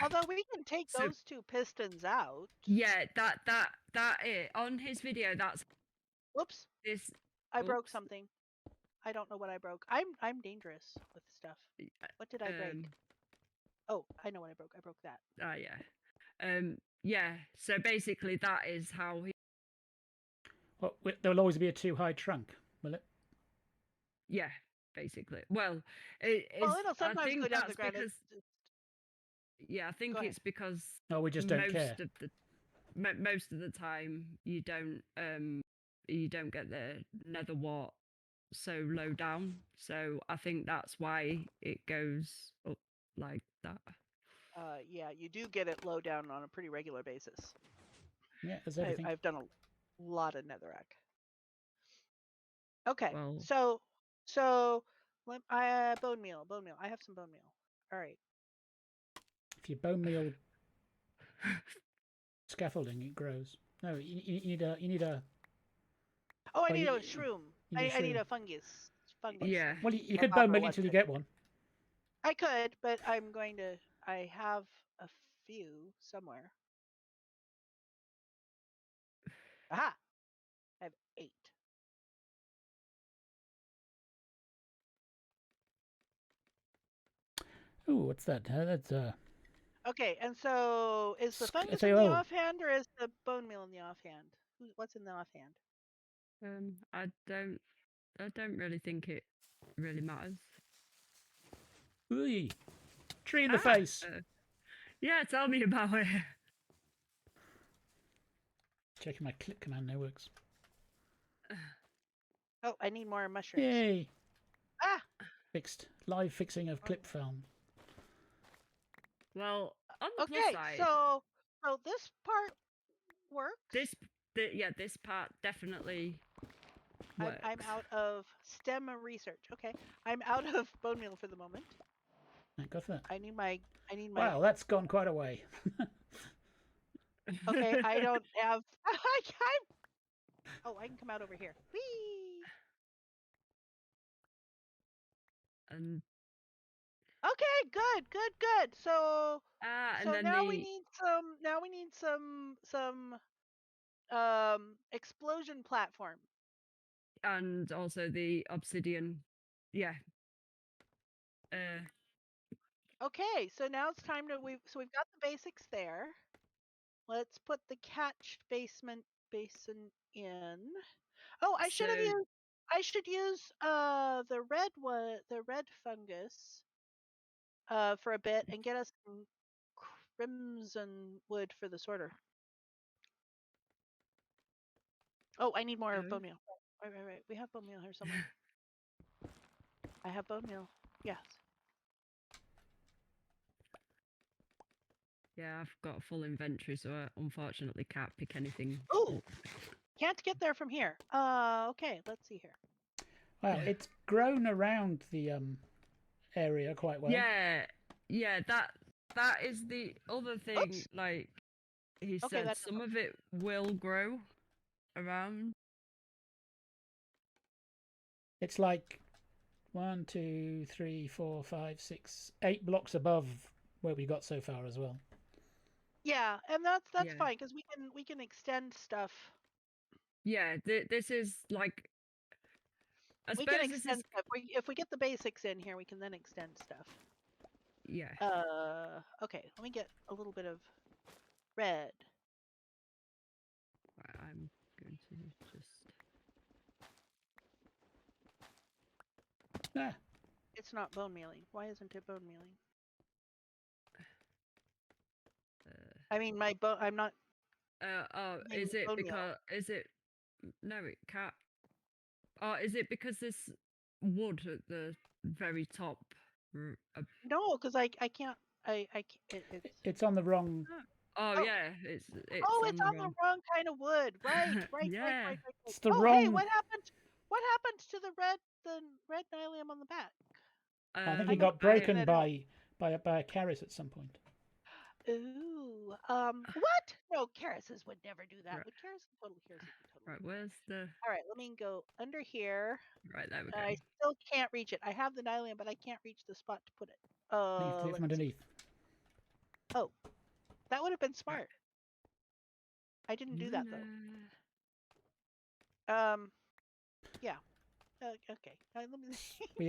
Although we can take So- those two pistons out. Yeah, that it on his video. That's Whoops, this. I broke Oops. something. I don't know what I broke. I'm dangerous with stuff. What did I break? Oh, I know what I broke. I broke that. Yeah. Yeah. So basically, that is how he. Well, there will always be a too high trunk, will it? Yeah, basically. Well, it's. Well, it'll sometimes I think go down the that's ground. because. Yeah, I think Go it's because No, we just don't care. Most of the time you don't get the nether wart so low down. So I think that's why it goes up like that. Yeah, you do get it low down on a pretty regular basis. Yeah, there's everything. I've done a lot of netherrack. Okay, Well, so bone meal. I have some bone meal. All right. If you bone meal scaffolding, it grows. No, you need a. Oh, I Well, need you- a shroom. you need a I need shroom. a fungus. Fungus. yeah. Well, you Or could bone copper, meal what's until you it? get one. I could, but I'm going to. I have a few somewhere. Aha! I have 8. Ooh, what's that? That's Okay, and so is the fungus say, in the oh. offhand or is the bone meal in the offhand? What's in the offhand? I don't really think it really matters. Ooh, tree in the Ah, face. Yeah, tell me about it. Checking my clip command now works. Oh, I need more mushrooms. Yay! Ah! Fixed. Live fixing of clip film. Well, on the plus Okay, side, so this part works. this part definitely works. I'm out of STEM research. Okay, I'm out of bone meal for the moment. Thank God for that. I need my. Wow, that's gone quite a way. Okay, I don't have. Oh, I can come out over here. Whee! And Okay, good. So and then now we need some. Now we need some explosion platform. and also the obsidian, yeah. Okay, so now it's time to we've got the basics there. Let's put the catch basin in. Oh, I should use the red fungus for a bit and get us some crimson wood for the sorter. Oh, I need more bone meal. Right. We have bone meal here somewhere. I have bone meal. Yes. Yeah, I've got a full inventory, so I unfortunately can't pick anything. Oh, can't get there from here. Okay, let's see here. Wow, it's grown around the area quite well. Yeah, that is the other thing. Oops. Like he Okay, said, that's some of it will grow around. It's like 1, 2, 3, 4, 5, 6, 8 blocks above where we got so far as well. Yeah, and that's Yeah. fine because we can extend stuff. Yeah, this is like. I We can suppose this extend is. stuff. If we get the basics in here, we can then extend stuff. Yeah. Okay, let me get a little bit of red. Right, I'm going to just. Ah, It's not bone mealing. Why isn't it bone mealing? I mean, my bone. I'm not. making Is it bone meal. because is it? No, it can't. Oh, is it because this wood at the very top. No, because I can't. It's. It's on the wrong. Oh, Oh. yeah, it's Oh, on it's the on wrong. the wrong kind of wood. Right. Yeah. It's the Oh, hey, wrong. what happened? What happened to the red nylium on the back? I think I it might got have taken broken it out. by a Charis at some point. Ooh. What? No, Charises would never do that. Right. Would Charises totally do that? Right, where's the? All right, let me go under here. Right, there we go. I still can't reach it. I have the nylium, but I can't reach the spot to put it. Leave it from Let's see. underneath. Oh, that would have been smart. I didn't do that though. Yeah. Okay. Let me.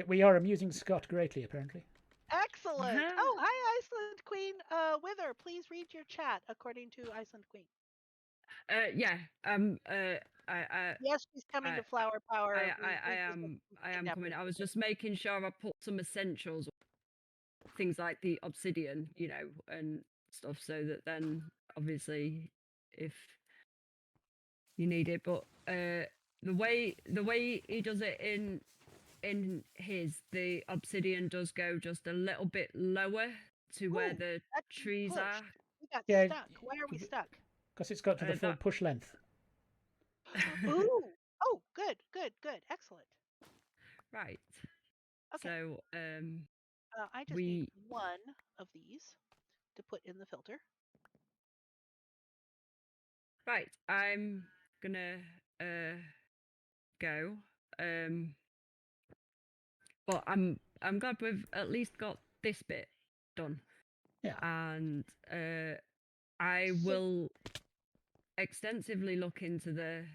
We are amusing Scott greatly, apparently. Excellent. Oh, hi, Iceland Queen. Wither, please read your chat according to Iceland Queen. Yeah. Yes, she's coming to Flower Power. I am coming. I was just making sure I put some essentials, things like the obsidian, you know, and stuff, so that then obviously if you need it. But the way he does it in his, the obsidian does go just a little bit lower to where the trees are. We got stuck. Why are we stuck? Because it's got to the full push length. Ooh. Oh, good. Excellent. Right. Okay. So I just need one of these to put in the filter. Right. I'm gonna go. But I'm glad we've at least got this bit done. Yeah. And I will extensively look into the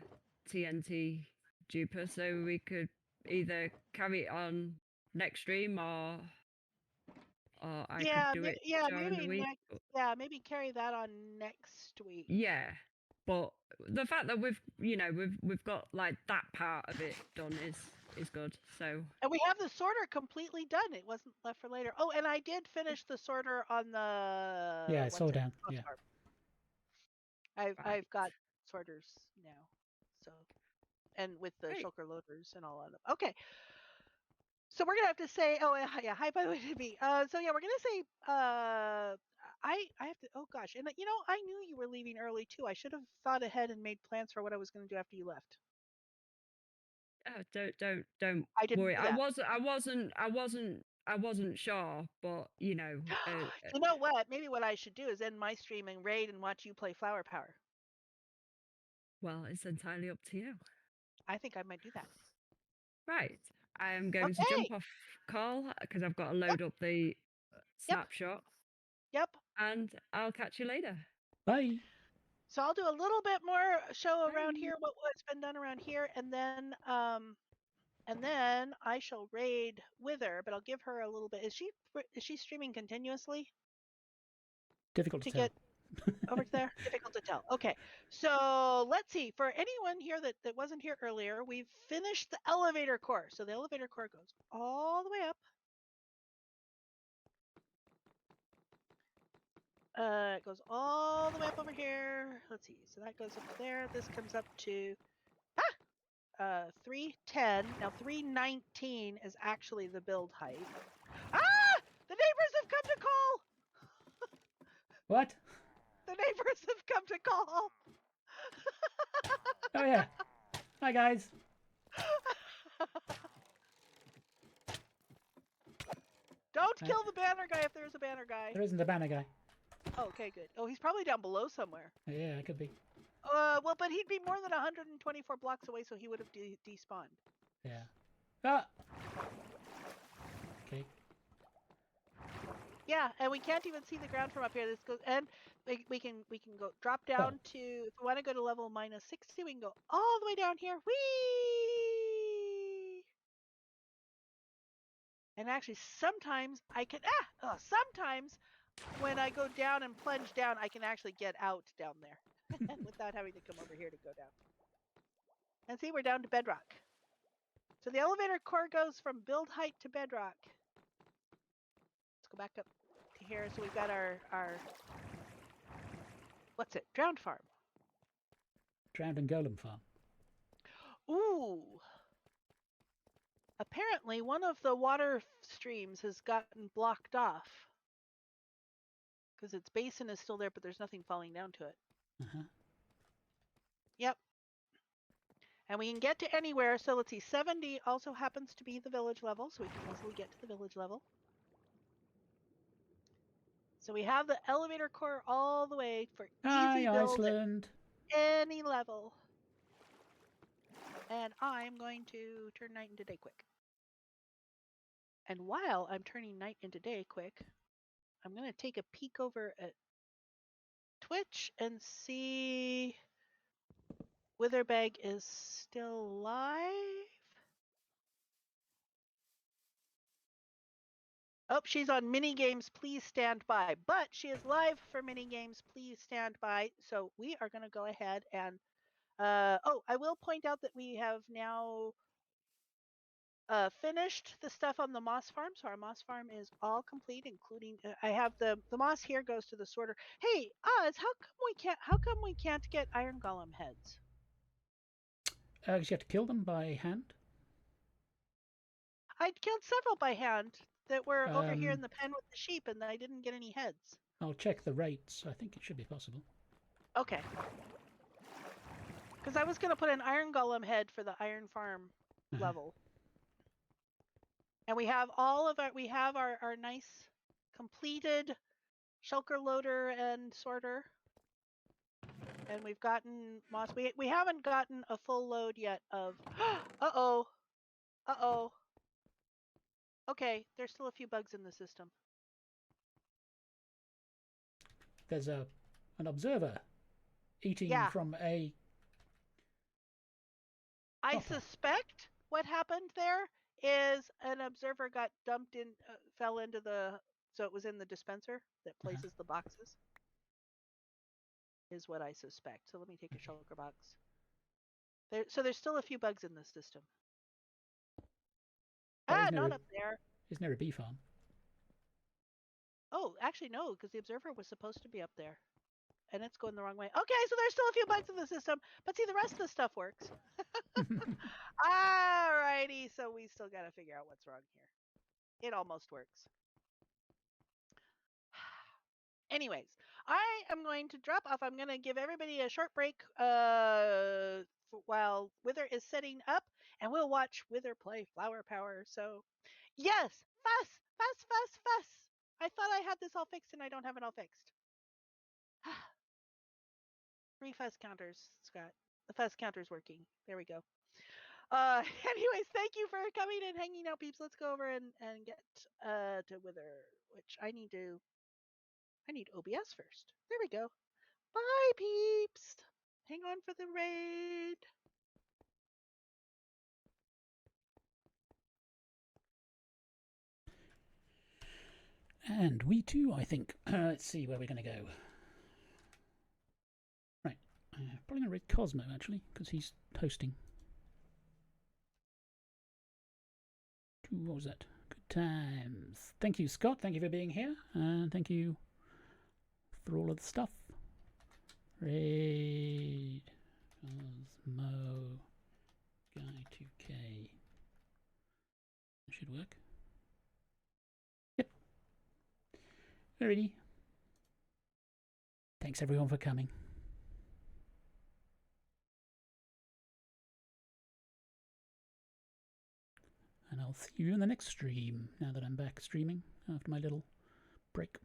TNT duper, so we could either carry it on next stream or I could do it during the week. Maybe carry that on next week. Yeah. But the fact that we've got like that part of it done is good. So, and we have the sorter completely done. It wasn't left for later. Oh, and I did finish the sorter on the I saw down. Yeah. I've got sorters now. So, and with the shulker loaders and all of them. Okay. So we're gonna have to say, oh yeah, hi by the way to me. So yeah, we're gonna say, I have to. Oh gosh, and you know, I knew you were leaving early too. I should have thought ahead and made plans for what I was gonna do after you left. Oh, don't I didn't worry. do that. I wasn't sure, but you know. You know what? Maybe what I should do is end my stream and raid and watch you play Flower Power. Well, it's entirely up to you. I think I might do that. Right. I am going to jump off call because I've got to load up the snapshot. Yep. And I'll catch you later. Bye. So I'll do a little bit more show around here, what's been done around here, and then I shall raid Wither, but I'll give her a little bit. Is she streaming continuously? Difficult to tell. Get over there? Difficult to tell. Okay. So let's see. For anyone here that wasn't here earlier, we've finished the elevator core. So the elevator core goes all the way up. It goes all the way up over here. Let's see. So that goes up there. This comes up to 310. Now 319 is actually the build height. Ah! The neighbors have come to call. What? The neighbors have come to call. Oh yeah. Hi guys. Don't kill the banner guy if there's a banner guy. There isn't a banner guy. Oh, okay, good. Oh, he's probably down below somewhere. Yeah, it could be. Well, but he'd be more than 124 blocks away, so he would have despawned. Yeah. Ah. Okay. Yeah, and we can't even see the ground from up here. This goes, and we can go drop down to, if we want to go to level -60, we can go all the way down here. Whee! And actually, sometimes I can sometimes when I go down and plunge down, I can actually get out down there without having to come over here to go down. And see, we're down to bedrock. So the elevator core goes from build height to bedrock. Let's go back up to here. So we've got our what's it? Drowned farm. Drowned and golem farm. Ooh. Apparently, one of the water streams has gotten blocked off. Because its basin is still there, but there's nothing falling down to it. Uh-huh. Yep. And we can get to anywhere. So let's see. 70 also happens to be the village level, so we can easily get to the village level. So we have the elevator core all the way for Hi, easy build Iceland. at any level. And I'm going to turn night into day quick. And while I'm turning night into day quick, I'm going to take a peek over at Twitch and see Witherbag is still live. Oh, she's on mini games. Please stand by. But she is live for mini games. Please stand by. So we are going to go ahead and oh, I will point out that we have now finished the stuff on the moss farm. So our moss farm is all complete, including I have the moss here goes to the sorter. Hey, Oz, how come we can't get iron golem heads? Because you have to kill them by hand. I killed several by hand that were over here in the pen with the sheep, and I didn't get any heads. I'll check the rates. I think it should be possible. Okay. Because I was going to put an iron golem head for the iron farm level. And we have all of our nice completed shulker loader and sorter. And we've gotten moss. We haven't gotten a full load yet of uh-oh. Uh-oh. Okay, there's still a few bugs in the system. There's an observer eating from a... I suspect what happened there is an observer got dumped in, fell into the, so it was in the dispenser that places the boxes. Is what I suspect. So let me take a shulker box. So there's still a few bugs in the system. Not up there. Isn't there a bee farm? Oh, actually no, because the observer was supposed to be up there. And it's going the wrong way. Okay, so there's still a few bugs in the system, but see, the rest of the stuff works. Alrighty, so we still got to figure out what's wrong here. It almost works. Anyways, I am going to drop off. I'm going to give everybody a short break while Wither is setting up, and we'll watch Wither play Flower Power. So, yes, fuss. I thought I had this all fixed, and I don't have it all fixed. 3 fuss counters, Scott. The fuss counter's working. There we go. Anyways, thank you for coming and hanging out, peeps. Let's go over and get to Wither, which I need OBS first. There we go. Bye, peeps. Hang on for the raid. And we too, I think. Let's see where we're going to go. Right. Probably going to raid Cosmo, actually, because he's hosting. What was that? Good times. Thank you, Scott. Thank you for being here. And thank you for all of the stuff. Raid Cosmo Guy 2K. That should work. Yep. Alrighty. Thanks everyone for coming. And I'll see you in the next stream, now that I'm back streaming after my little break.